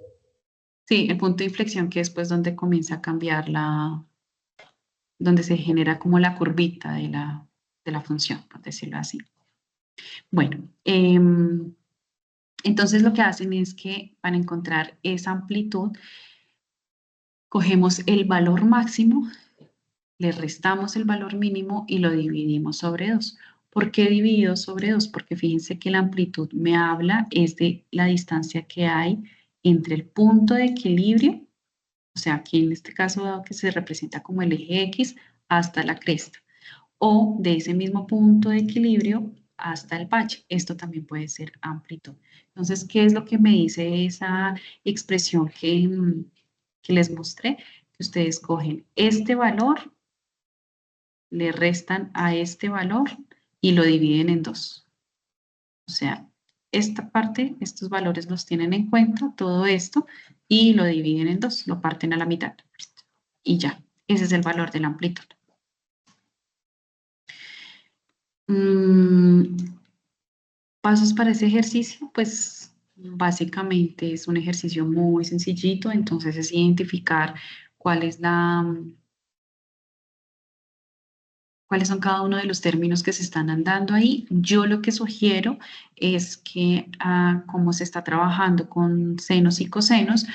Sí, el punto de inflexión que es pues donde comienza a cambiar donde se genera como la curvita de la función, por decirlo así. Bueno, entonces lo que hacen es que para encontrar esa amplitud, cogemos el valor máximo, le restamos el valor mínimo y lo dividimos sobre 2. ¿Por qué dividido sobre 2? Porque fíjense que la amplitud me habla es de la distancia que hay entre el punto de equilibrio, o sea, aquí en este caso que se representa como el eje X hasta la cresta, o de ese mismo punto de equilibrio hasta el valle. Esto también puede ser amplitud. Entonces, ¿qué es lo que me dice esa expresión que les mostré? Que ustedes cogen este valor, le restan a este valor y lo dividen en 2. O sea, esta parte, estos valores los tienen en cuenta, todo esto, y lo dividen en 2, lo parten a la mitad. Y ya, ese es el valor de la amplitud. Pasos para ese ejercicio, pues básicamente es un ejercicio muy sencillito, entonces es identificar cuál es cuáles son cada uno de los términos que se están andando ahí. Yo lo que sugiero es que como se está trabajando con senos y cosenos,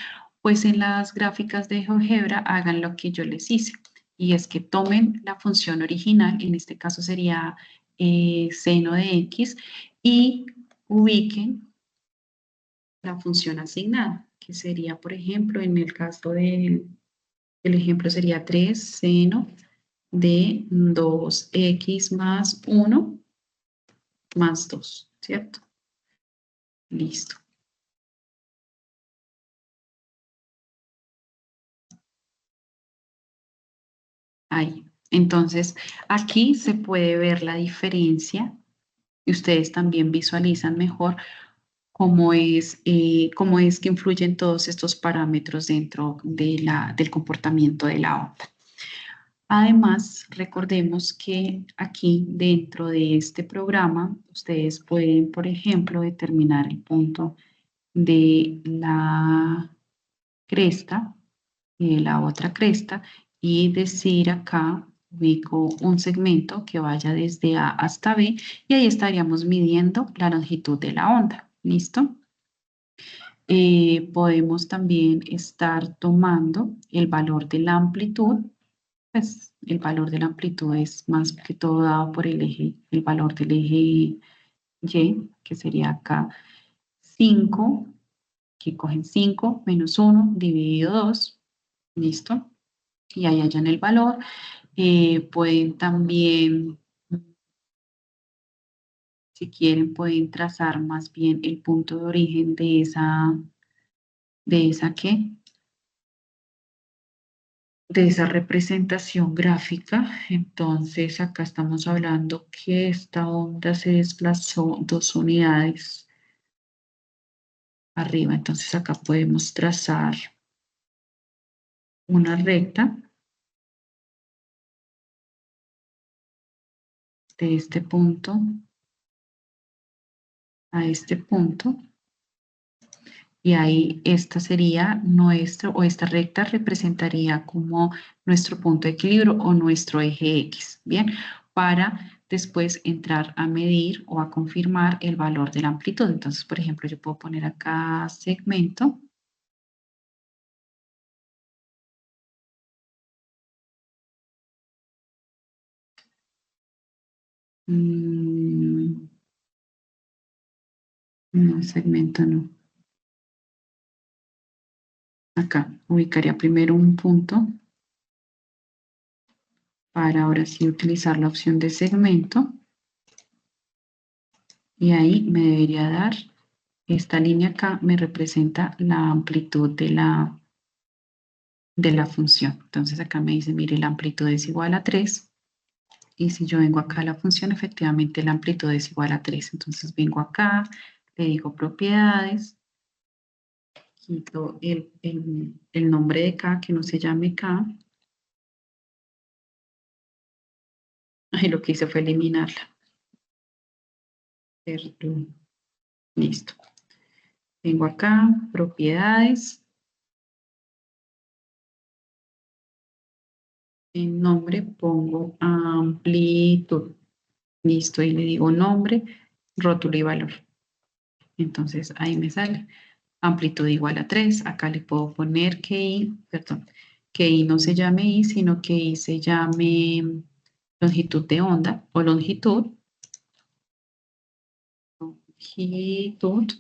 pues en las gráficas de GeoGebra hagan lo que yo les hice, y es que tomen la función original, en este caso sería seno de x, y ubiquen la función asignada, que sería, por ejemplo, en el caso del ejemplo sería 3 seno de 2x más 1 más 2, ¿cierto? Listo. Ahí. Entonces, aquí se puede ver la diferencia y ustedes también visualizan mejor cómo es que influyen todos estos parámetros dentro de del comportamiento de la onda. Además, recordemos que aquí dentro de este programa, ustedes pueden, por ejemplo, determinar el punto de la cresta y de la otra cresta y decir acá, ubico un segmento que vaya desde A hasta B y ahí estaríamos midiendo la longitud de la onda. ¿Listo? Podemos también estar tomando el valor de la amplitud. Pues el valor de la amplitud es más que todo dado por el eje, el valor del eje Y, que sería acá 5, que cogen 5 menos 1 dividido 2, listo, y ahí hallan el valor. Pueden también, si quieren, pueden trazar más bien el punto de origen de ¿qué? De esa representación gráfica. Entonces, acá estamos hablando que esta onda se desplazó 2 unidades arriba. Entonces, acá podemos trazar una recta de este punto a este punto. Y ahí esta sería nuestro, o esta recta representaría como nuestro punto de equilibrio o nuestro eje X, ¿bien? Para después entrar a medir o a confirmar el valor de la amplitud. Entonces, por ejemplo, yo puedo poner acá segmento. No, segmento no. Acá ubicaría primero un punto para ahora sí utilizar la opción de segmento. Y ahí me debería dar, esta línea acá me representa la amplitud de la función. Entonces acá me dice, mire, la amplitud es igual a 3. Y si yo vengo acá a la función, efectivamente la amplitud es igual a 3. Entonces vengo acá, le digo propiedades, quito el nombre de K, que no se llame K. Ahí lo que hice fue eliminarla. Perdón. Listo. Vengo acá, propiedades. En nombre pongo amplitud. Listo, y le digo nombre, rótulo y valor. Entonces ahí me sale amplitud igual a 3. Acá le puedo poner que I, perdón, que I no se llame I, sino que I se llame longitud de onda o longitud. Longitud.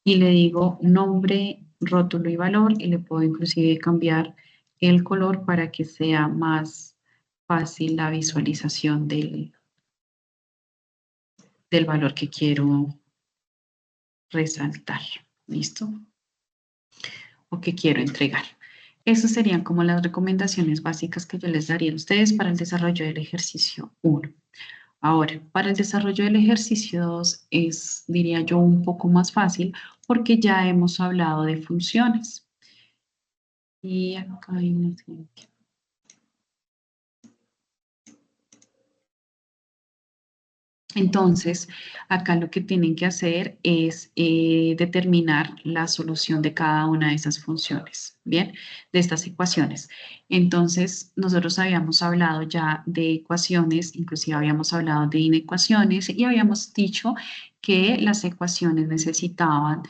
Y le digo nombre, rótulo y valor y le puedo inclusive cambiar el color para que sea más fácil la visualización del valor que quiero resaltar. ¿Listo? O que quiero entregar. Esas serían como las recomendaciones básicas que yo les daría a ustedes para el desarrollo del ejercicio 1. Ahora, para el desarrollo del ejercicio 2 es, diría yo, un poco más fácil porque ya hemos hablado de funciones. Y acá hay una siguiente. Entonces, acá lo que tienen que hacer es determinar la solución de cada una de esas funciones, ¿bien? De estas ecuaciones. Entonces, nosotros habíamos hablado ya de ecuaciones, inclusive habíamos hablado de inecuaciones y habíamos dicho que las ecuaciones necesitaban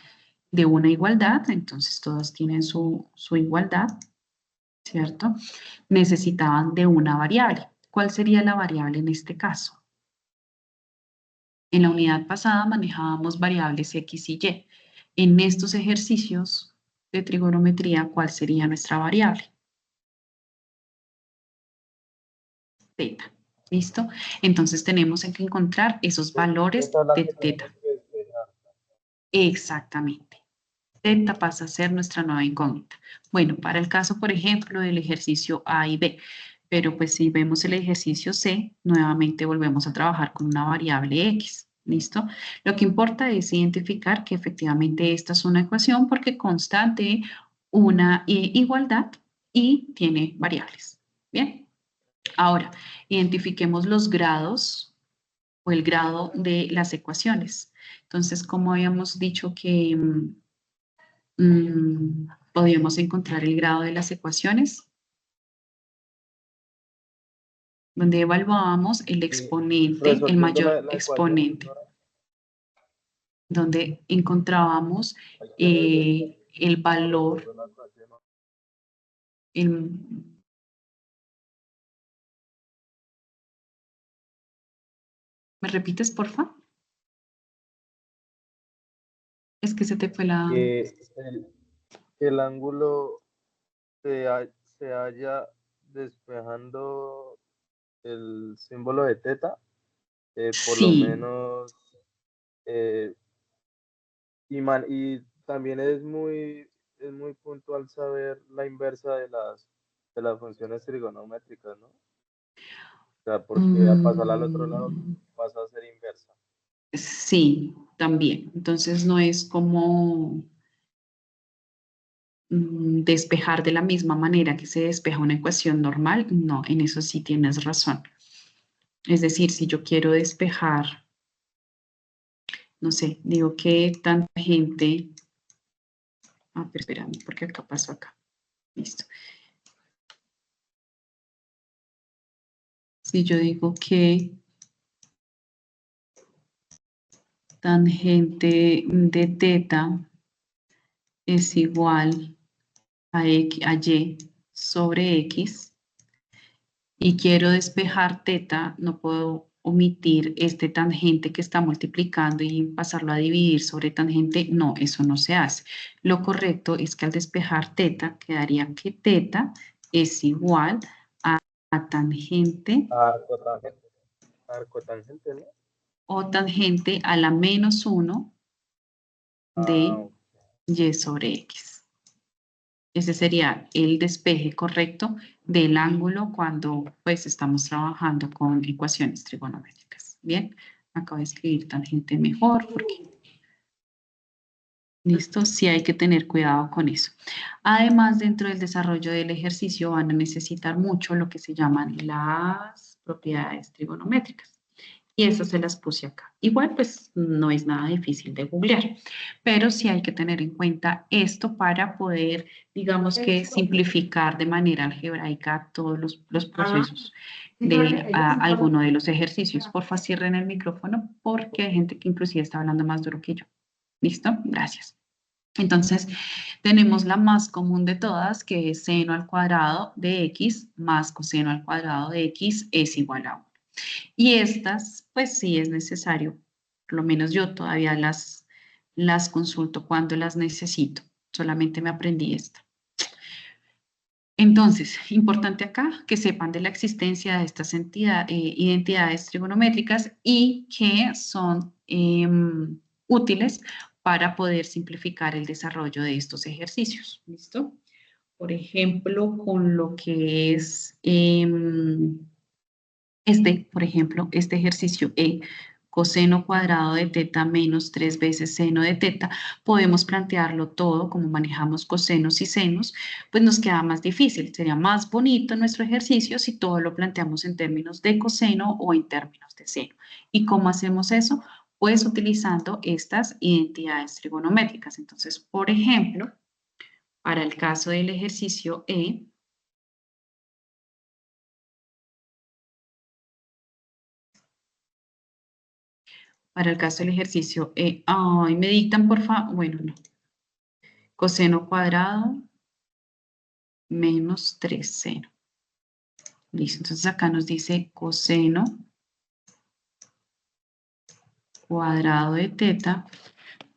de una igualdad, entonces todas tienen su igualdad, ¿cierto? Necesitaban de una variable. ¿Cuál sería la variable en este caso? En la unidad pasada manejábamos variables X y Y. En estos ejercicios de trigonometría, ¿cuál sería nuestra variable? Teta. ¿Listo? Entonces tenemos que encontrar esos valores Esta es la de que teta. tenemos que despejar. Exactamente. Teta pasa a ser nuestra nueva incógnita. Bueno, para el caso, por ejemplo, del ejercicio A y B, pero pues si vemos el ejercicio C, nuevamente volvemos a trabajar con una variable X. ¿Listo? Lo que importa es identificar que efectivamente esta es una ecuación porque consta de una igualdad y tiene variables. Bien. Ahora, identifiquemos los grados o el grado de las ecuaciones. Entonces, como habíamos dicho que podíamos encontrar el grado de las ecuaciones, donde evaluábamos el exponente, el Resolviendo mayor la ecuación, exponente, donde encontrábamos hay que el valor, resolver la ecuación. el- ¿me repites, porfa? Es que se te fue la... Que el ángulo se haya despejando el símbolo de teta, por lo Sí, menos, y también es muy puntual saber la inversa de las funciones trigonométricas, ¿no? O sea, porque al pasar al otro lado mm, pasa a ser inversa. sí, también. Entonces no es como despejar de la misma manera que se despeja una ecuación normal. No, en eso sí tienes razón. Es decir, si yo quiero despejar, no sé, digo que tanta gente... Ah, pero espérame, porque acá pasó acá. Listo. Si yo digo que tangente de teta es igual a y sobre x y quiero despejar teta, no puedo omitir este tangente que está multiplicando y pasarlo a dividir sobre tangente. No, eso no se hace. Lo correcto es que al despejar teta quedaría que teta es igual a tangente Arcotangente, arcotangente, ¿no? o tangente a la menos 1 Ah, de y sobre x. Ese sería el despeje correcto del ángulo cuando pues estamos trabajando con ecuaciones trigonométricas. Bien, acabo de escribir tangente mejor porque listo, sí hay que tener cuidado con eso. Además, dentro del desarrollo del ejercicio van a necesitar mucho lo que se llaman las propiedades trigonométricas. Y esas se las puse acá. Igual, pues no es nada difícil de googlear, pero sí hay que tener en cuenta esto para poder, digamos que, simplificar de manera algebraica todos los procesos de alguno de los ejercicios. Porfa, cierren el micrófono porque hay gente que inclusive está hablando más duro que yo. ¿Listo? Gracias. Entonces, tenemos la más común de todas, que es seno al cuadrado de x más coseno al cuadrado de x es igual a 1. Y estas, pues sí es necesario, por lo menos yo todavía las consulto cuando las necesito. Solamente me aprendí esta. Entonces, importante acá que sepan de la existencia de estas identidades trigonométricas y que son útiles para poder simplificar el desarrollo de estos ejercicios. ¿Listo? Por ejemplo, con lo que es por ejemplo, este ejercicio coseno cuadrado de teta menos 3 veces seno de teta, podemos plantearlo todo como manejamos cosenos y senos, pues nos queda más difícil. Sería más bonito nuestro ejercicio si todo lo planteamos en términos de coseno o en términos de seno. ¿Y cómo hacemos eso? Pues utilizando estas identidades trigonométricas. Entonces, por ejemplo, para el caso del ejercicio para el caso del ejercicio ay, me dictan por favor, bueno, no. Coseno cuadrado menos 3 seno. Listo, entonces acá nos dice coseno cuadrado de teta.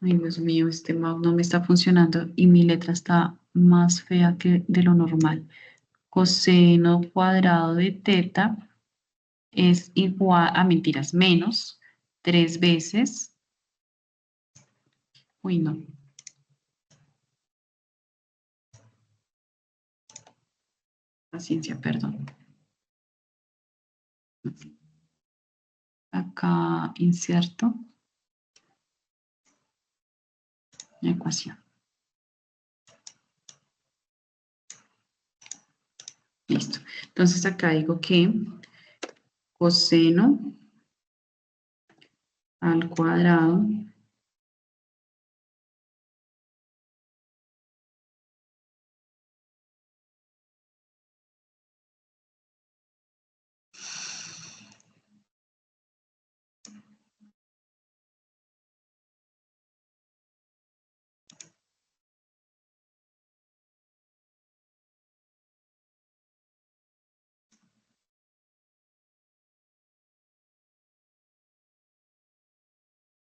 Ay, Dios mío, este mouse no me está funcionando y mi letra está más fea que de lo normal. Coseno cuadrado de teta es igual a, mentiras, menos 3 veces Uy, no. Paciencia, perdón. Acá inserto la ecuación. Listo. Entonces acá digo que coseno al cuadrado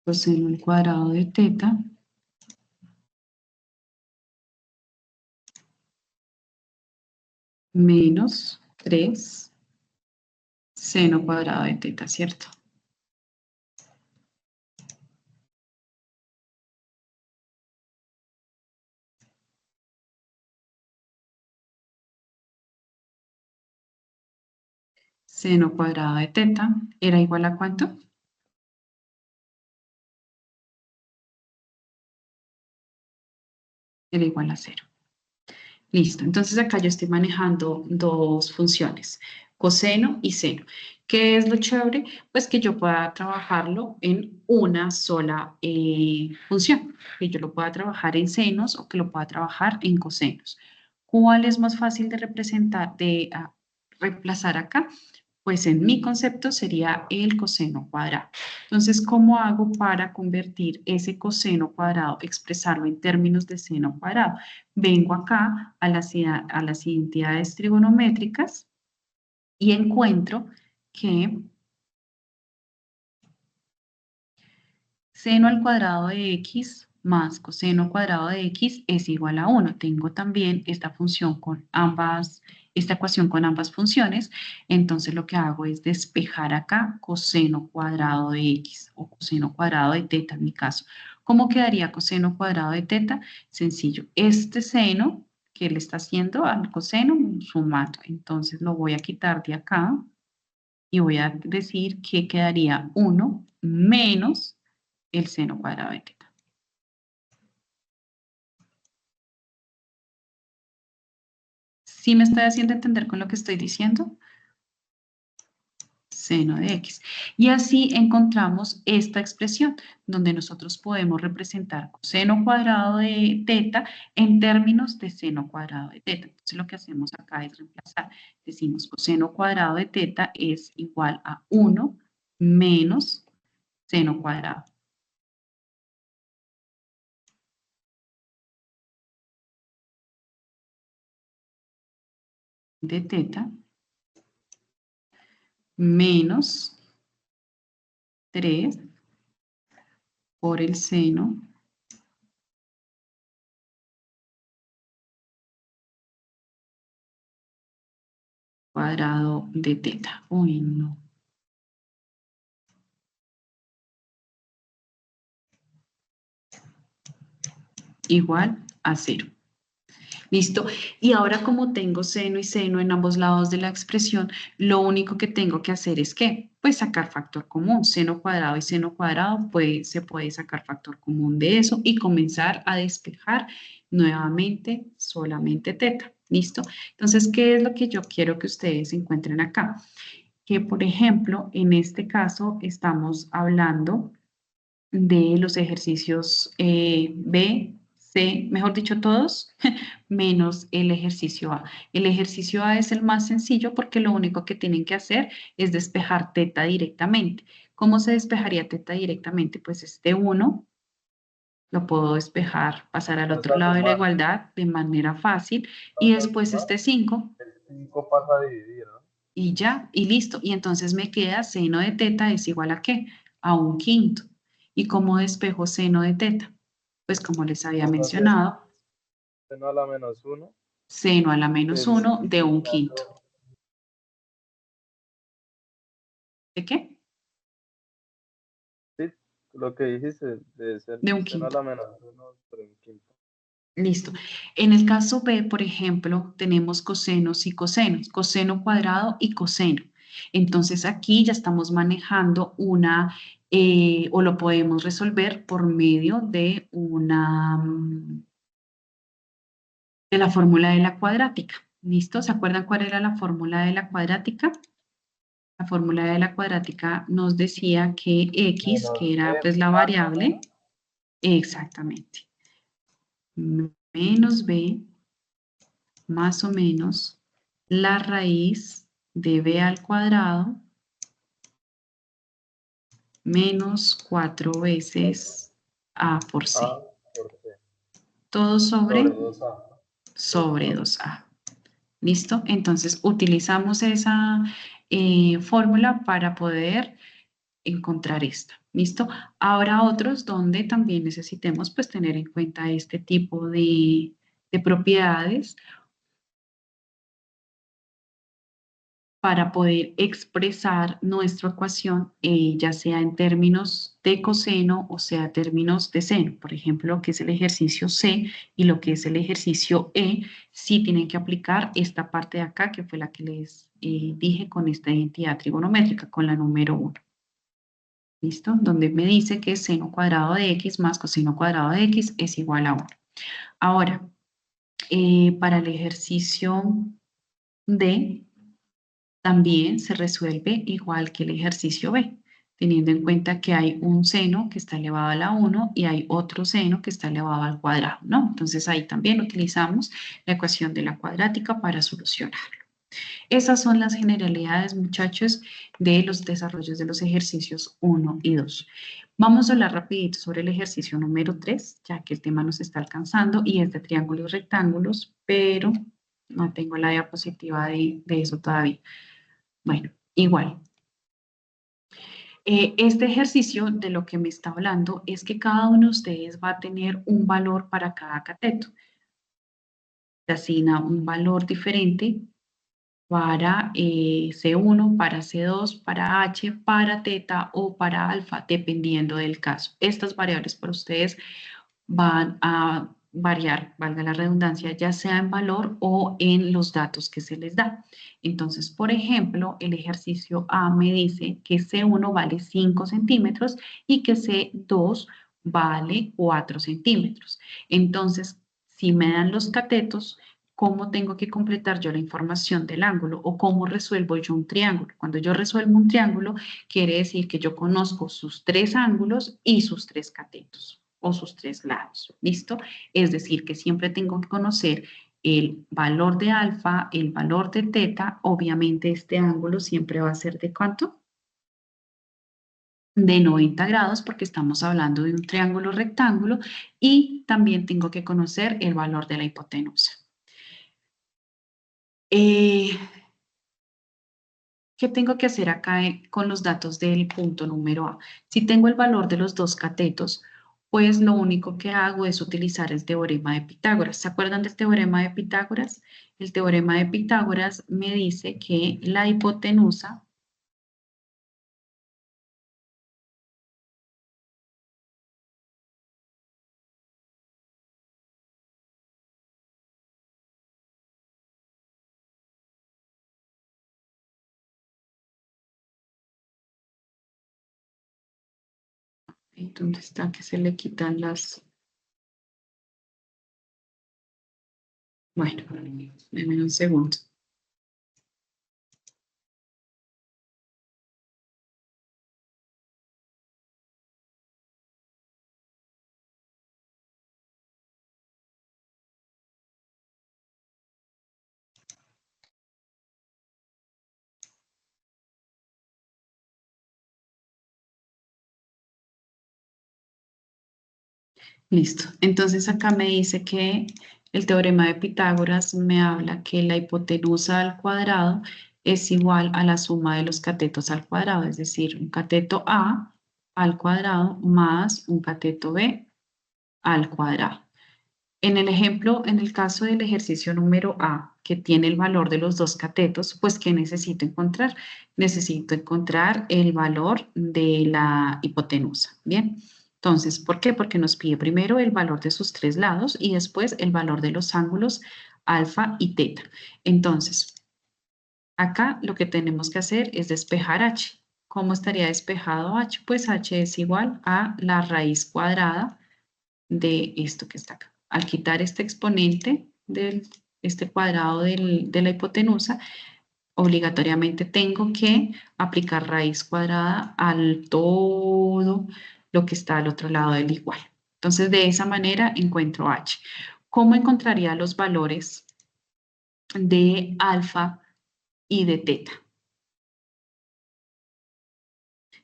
coseno al cuadrado de teta menos 3 seno cuadrado de teta, ¿cierto? Seno cuadrado de teta era igual a ¿cuánto? Era igual a 0. Listo, entonces acá yo estoy manejando dos funciones, coseno y seno. ¿Qué es lo chévere? Pues que yo pueda trabajarlo en una sola función, que yo lo pueda trabajar en senos o que lo pueda trabajar en cosenos. ¿Cuál es más fácil de representar, de reemplazar acá? Pues en mi concepto sería el coseno cuadrado. Entonces, ¿cómo hago para convertir ese coseno cuadrado, expresarlo en términos de seno cuadrado? Vengo acá a las identidades trigonométricas y encuentro que seno al cuadrado de x más coseno cuadrado de x es igual a 1. Tengo también esta función con esta ecuación con ambas funciones. Entonces lo que hago es despejar acá coseno cuadrado de x o coseno cuadrado de teta en mi caso. ¿Cómo quedaría coseno cuadrado de teta? Sencillo. Este seno que le está haciendo al coseno sumando. Entonces lo voy a quitar de acá y voy a decir que quedaría 1 menos el seno cuadrado de teta. ¿Sí me estoy haciendo entender con lo que estoy diciendo? Seno de x. Y así encontramos esta expresión, donde nosotros podemos representar coseno cuadrado de teta en términos de seno cuadrado de teta. Entonces lo que hacemos acá es reemplazar. Decimos coseno cuadrado de teta es igual a 1 menos seno cuadrado de teta menos 3 por el seno cuadrado de teta. Uy, no. Igual a 0. ¿Listo? Y ahora como tengo seno y seno en ambos lados de la expresión, lo único que tengo que hacer es ¿qué? Pues sacar factor común. Seno cuadrado y seno cuadrado, pues se puede sacar factor común de eso y comenzar a despejar nuevamente solamente teta. ¿Listo? Entonces, ¿qué es lo que yo quiero que ustedes encuentren acá? Que, por ejemplo, en este caso estamos hablando de los ejercicios B, C, mejor dicho todos, menos el ejercicio A. El ejercicio A es el más sencillo porque lo único que tienen que hacer es despejar teta directamente. ¿Cómo se despejaría teta directamente? Pues este 1 lo puedo despejar, pasar al otro lado de la igualdad de manera fácil y después este 5 El 5 pasa a dividir, ¿no? y ya, y listo. Y entonces me queda seno de teta es igual ¿a qué? A 1/5. ¿Y cómo despejo seno de teta? Pues como les había mencionado, Seno a la menos 1. seno a la menos 1 de 1/5. ¿De qué? Sí, Lo que dijiste debe ser De un seno a quinto. la menor de 1 sobre un quinto. Listo. En el caso B, por ejemplo, tenemos cosenos y cosenos, coseno cuadrado y coseno. Entonces aquí ya estamos manejando una, o lo podemos resolver por medio de una, de la fórmula de la cuadrática. ¿Listo? ¿Se acuerdan cuál era la fórmula de la cuadrática? La fórmula de la cuadrática nos decía que x, Menos que era b pues la más o variable, menos. exactamente, menos b más o menos la raíz de b al cuadrado menos 4 veces a por c. A por c. Todo Sobre sobre 2a. sobre 2a. ¿Listo? Entonces utilizamos esa fórmula para poder encontrar esta. ¿Listo? Ahora otros donde también necesitemos pues tener en cuenta este tipo de propiedades para poder expresar nuestra ecuación, ya sea en términos de coseno o sea en términos de seno. Por ejemplo, lo que es el ejercicio C y lo que es el ejercicio E, sí tienen que aplicar esta parte de acá, que fue la que les dije con esta identidad trigonométrica, con la número 1. ¿Listo? Donde me dice que seno cuadrado de x más coseno cuadrado de x es igual a 1. Ahora, para el ejercicio D, también se resuelve igual que el ejercicio B, teniendo en cuenta que hay un seno que está elevado a la 1 y hay otro seno que está elevado al cuadrado, ¿no? Entonces ahí también utilizamos la ecuación de la cuadrática para solucionarlo. Esas son las generalidades, muchachos, de los desarrollos de los ejercicios 1 y 2. Vamos a hablar rapidito sobre el ejercicio número 3, ya que el tema nos está alcanzando y es de triángulos y rectángulos, pero no tengo la diapositiva de eso todavía. Bueno, igual. Este ejercicio de lo que me está hablando es que cada uno de ustedes va a tener un valor para cada cateto. Se asigna un valor diferente para C1, para C2, para H, para teta o para alfa, dependiendo del caso. Estas variables para ustedes van a variar, valga la redundancia, ya sea en valor o en los datos que se les da. Entonces, por ejemplo, el ejercicio A me dice que C1 vale 5 centímetros y que C2 vale 4 centímetros. Entonces, si me dan los catetos, ¿cómo tengo que completar yo la información del ángulo o cómo resuelvo yo un triángulo? Cuando yo resuelvo un triángulo, quiere decir que yo conozco sus 3 ángulos y sus 3 catetos o sus 3 lados, ¿listo? Es decir, que siempre tengo que conocer el valor de alfa, el valor de teta, obviamente este ángulo siempre va a ser ¿de cuánto? De 90 grados porque estamos hablando de un triángulo rectángulo y también tengo que conocer el valor de la hipotenusa. ¿Qué tengo que hacer acá con los datos del punto número A? Si tengo el valor de los dos catetos, pues lo único que hago es utilizar el teorema de Pitágoras. ¿Se acuerdan del teorema de Pitágoras? El teorema de Pitágoras me dice que la hipotenusa ¿dónde está? Que se le quitan las... Bueno, denme un segundo. Listo. Entonces acá me dice que el teorema de Pitágoras me habla que la hipotenusa al cuadrado es igual a la suma de los catetos al cuadrado, es decir, un cateto A al cuadrado más un cateto B al cuadrado. En el ejemplo, en el caso del ejercicio número A, que tiene el valor de los dos catetos, pues ¿qué necesito encontrar? Necesito encontrar el valor de la hipotenusa, ¿bien? Entonces, ¿por qué? Porque nos pide primero el valor de sus tres lados y después el valor de los ángulos alfa y teta. Entonces, acá lo que tenemos que hacer es despejar h. ¿Cómo estaría despejado h? Pues h es igual a la raíz cuadrada de esto que está acá. Al quitar este exponente de este cuadrado de la hipotenusa, obligatoriamente tengo que aplicar raíz cuadrada al todo lo que está al otro lado del igual. Entonces, de esa manera encuentro h. ¿Cómo encontraría los valores de alfa y de teta?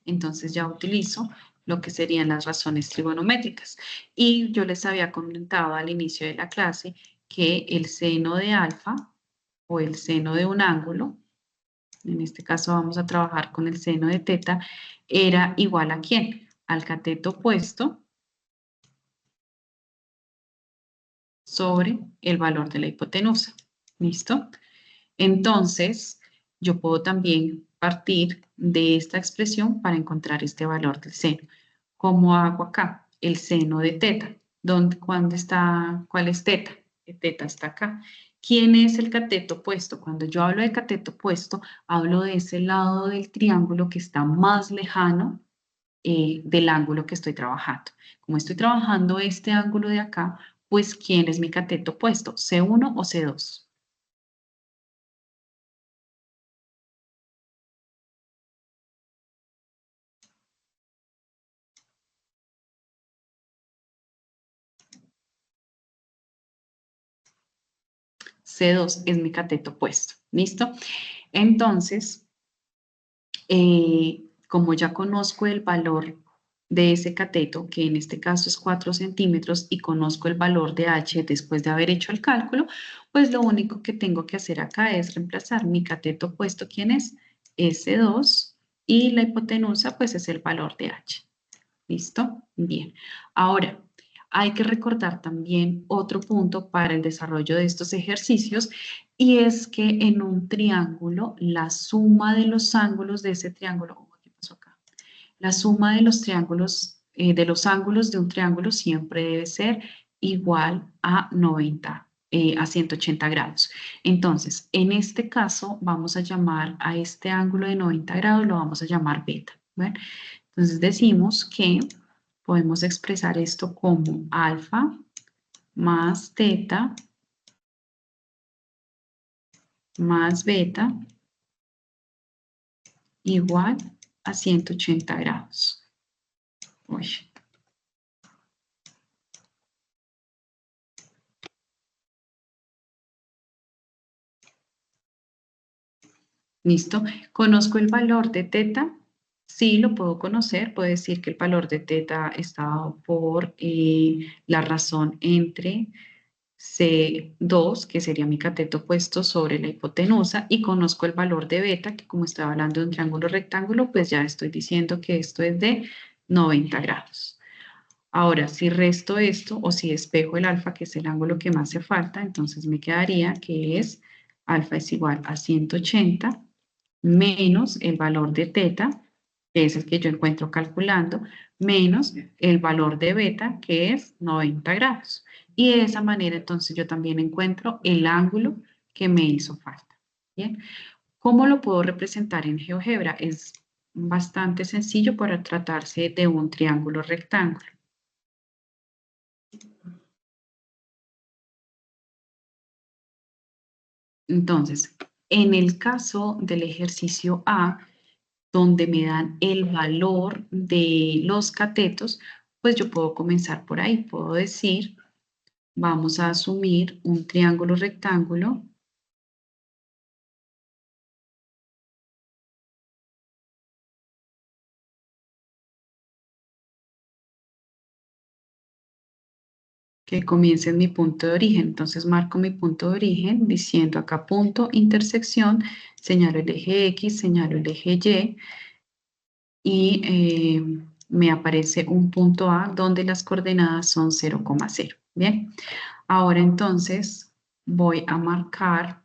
Entonces ya utilizo lo que serían las razones trigonométricas. Y yo les había comentado al inicio de la clase que el seno de alfa o el seno de un ángulo, en este caso vamos a trabajar con el seno de teta, era igual a ¿quién? Al cateto opuesto sobre el valor de la hipotenusa. ¿Listo? Entonces, yo puedo también partir de esta expresión para encontrar este valor del seno. ¿Cómo hago acá? El seno de teta. ¿Cuándo está? ¿Cuál es teta? Teta está acá. ¿Quién es el cateto opuesto? Cuando yo hablo de cateto opuesto, hablo de ese lado del triángulo que está más lejano del ángulo que estoy trabajando. Como estoy trabajando este ángulo de acá, pues ¿quién es mi cateto opuesto? ¿C1 o C2? C2 es mi cateto opuesto. ¿Listo? Entonces, como ya conozco el valor de ese cateto, que en este caso es 4 centímetros, y conozco el valor de h después de haber hecho el cálculo, pues lo único que tengo que hacer acá es reemplazar mi cateto opuesto, ¿quién es? S2, y la hipotenusa, pues es el valor de h. ¿Listo? Bien. Ahora, hay que recordar también otro punto para el desarrollo de estos ejercicios y es que en un triángulo, la suma de los ángulos de ese triángulo, ¿qué pasó acá? La suma de los triángulos, de los ángulos de un triángulo siempre debe ser igual a 90, a 180 grados. Entonces, en este caso, vamos a llamar a este ángulo de 90 grados, lo vamos a llamar beta. ¿Ven? Entonces decimos que podemos expresar esto como alfa más teta más beta igual a 180 grados. Uy. ¿Listo? ¿Conozco el valor de teta? Sí, lo puedo conocer. Puedo decir que el valor de teta está dado por la razón entre C2, que sería mi cateto opuesto sobre la hipotenusa, y conozco el valor de beta, que como estaba hablando de un triángulo rectángulo, pues ya estoy diciendo que esto es de 90 grados. Ahora, si resto esto o si despejo el alfa, que es el ángulo que más hace falta, entonces me quedaría que es alfa es igual a 180 menos el valor de teta, que es el que yo encuentro calculando, menos el valor de beta, que es 90 grados. Y de esa manera, entonces, yo también encuentro el ángulo que me hizo falta. ¿Bien? ¿Cómo lo puedo representar en GeoGebra? Es bastante sencillo para tratarse de un triángulo rectángulo. Entonces, en el caso del ejercicio A, donde me dan el valor de los catetos, pues yo puedo comenzar por ahí. Puedo decir, vamos a asumir un triángulo rectángulo que comience en mi punto de origen. Entonces marco mi punto de origen diciendo acá punto, intersección, señalo el eje X, señalo el eje Y me aparece un punto A donde las coordenadas son 0,0. Bien, Ahora entonces voy a marcar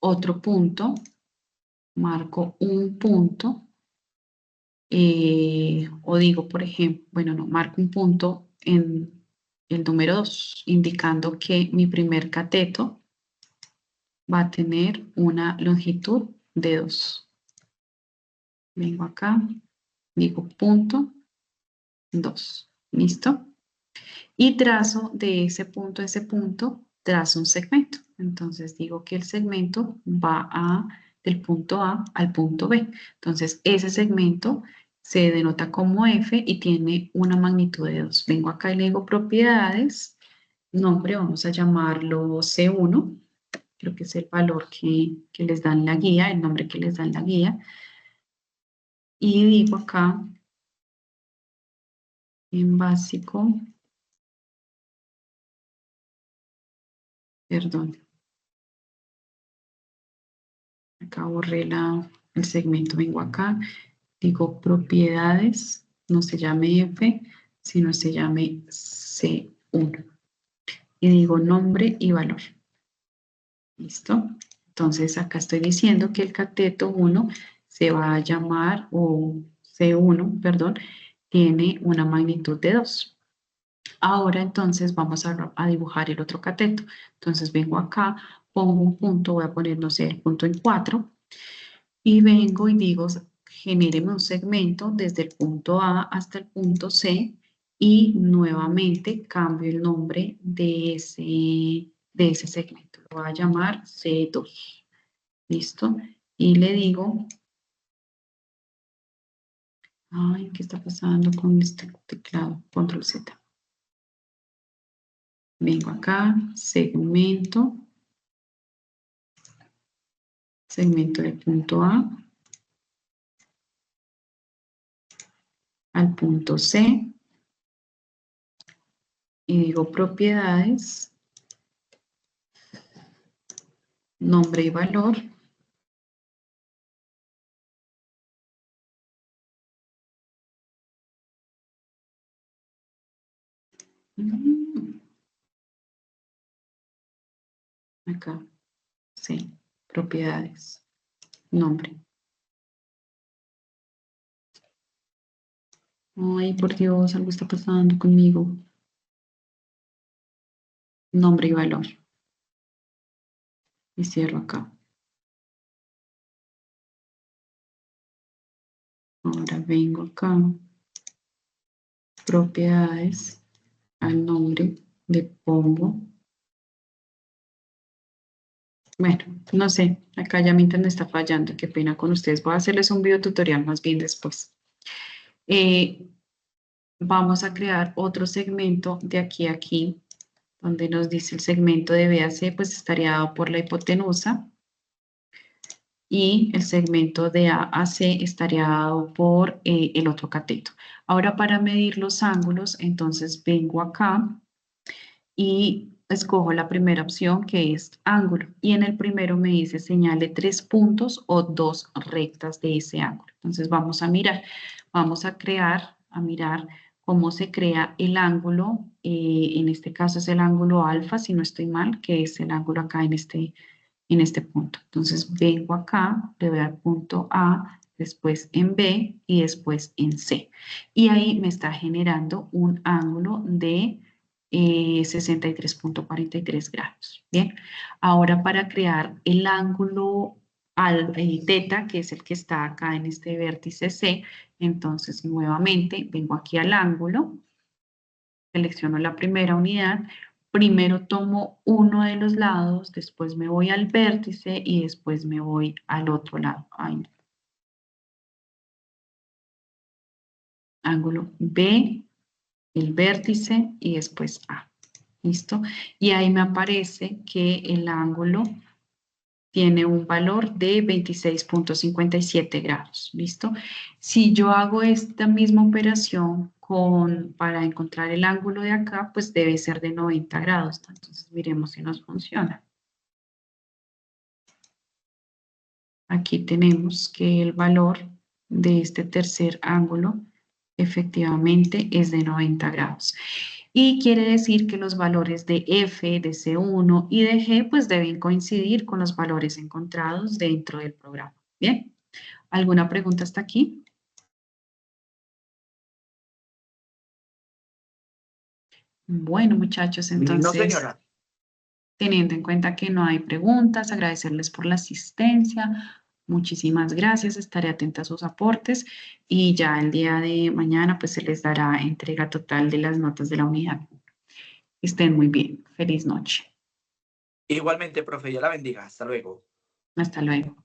otro punto, marco un punto, o digo, por ejemplo, bueno, no, marco un punto en el número 2, indicando que mi primer cateto va a tener una longitud de 2. Vengo acá, digo punto 2, ¿listo? Y trazo de ese punto a ese punto, trazo un segmento. Entonces digo que el segmento va del punto A al punto B. Entonces ese segmento se denota como F y tiene una magnitud de 2. Vengo acá y le digo propiedades, nombre, vamos a llamarlo C1. Creo que es el valor que les dan la guía, el nombre que les dan la guía. Y digo acá, en básico, perdón, acá borré el segmento, vengo acá, digo propiedades, no se llame F, sino se llame C1. Y digo nombre y valor. ¿Listo? Entonces acá estoy diciendo que el cateto 1 se va a llamar, o C1, perdón, tiene una magnitud de 2. Ahora entonces vamos a dibujar el otro cateto. Entonces vengo acá, pongo un punto, voy a poner, no sé, el punto en 4, y vengo y digo, genéreme un segmento desde el punto A hasta el punto C, y nuevamente cambio el nombre de ese segmento. Lo voy a llamar C2. ¿Listo? Y le digo, ay, ¿qué está pasando con este teclado? Control Z. Vengo acá, segmento del punto A al punto C, y digo propiedades, nombre y valor. Acá, sí, propiedades, nombre. Ay, por Dios, algo está pasando conmigo. Nombre y valor. Y cierro acá. Ahora vengo acá, propiedades, al nombre, le pongo. Bueno, no sé, acá ya mi internet está fallando, qué pena con ustedes. Voy a hacerles un video tutorial más bien después. Vamos a crear otro segmento de aquí a aquí, donde nos dice el segmento de B a C, pues estaría dado por la hipotenusa. Y el segmento de A a C estaría dado por el otro cateto. Ahora para medir los ángulos, entonces vengo acá y escojo la primera opción, que es ángulo. Y en el primero me dice señale 3 puntos o 2 rectas de ese ángulo. Entonces vamos a mirar, vamos a mirar cómo se crea el ángulo. En este caso es el ángulo alfa, si no estoy mal, que es el ángulo acá en este punto. Entonces vengo acá, le voy al punto A, después en B y después en C. Y ahí me está generando un ángulo de 63.43 grados. Bien, ahora para crear el ángulo teta, que es el que está acá en este vértice C, entonces nuevamente vengo aquí al ángulo, selecciono la primera unidad, primero tomo uno de los lados, después me voy al vértice y después me voy al otro lado. Ay, no. Ángulo B, el vértice y después A. ¿Listo? Y ahí me aparece que el ángulo tiene un valor de 26.57 grados. ¿Listo? Si yo hago esta misma operación para encontrar el ángulo de acá, pues debe ser de 90 grados. Entonces miremos si nos funciona. Aquí tenemos que el valor de este tercer ángulo efectivamente es de 90 grados. Y quiere decir que los valores de F, de C1 y de G pues deben coincidir con los valores encontrados dentro del programa. Bien, ¿alguna pregunta hasta aquí? Bueno, muchachos, No, entonces, señora. teniendo en cuenta que no hay preguntas, agradecerles por la asistencia. Muchísimas gracias, estaré atenta a sus aportes y ya el día de mañana pues se les dará entrega total de las notas de la unidad. Estén muy bien. Feliz noche. Igualmente, profe, Dios la bendiga. Hasta luego. Hasta luego.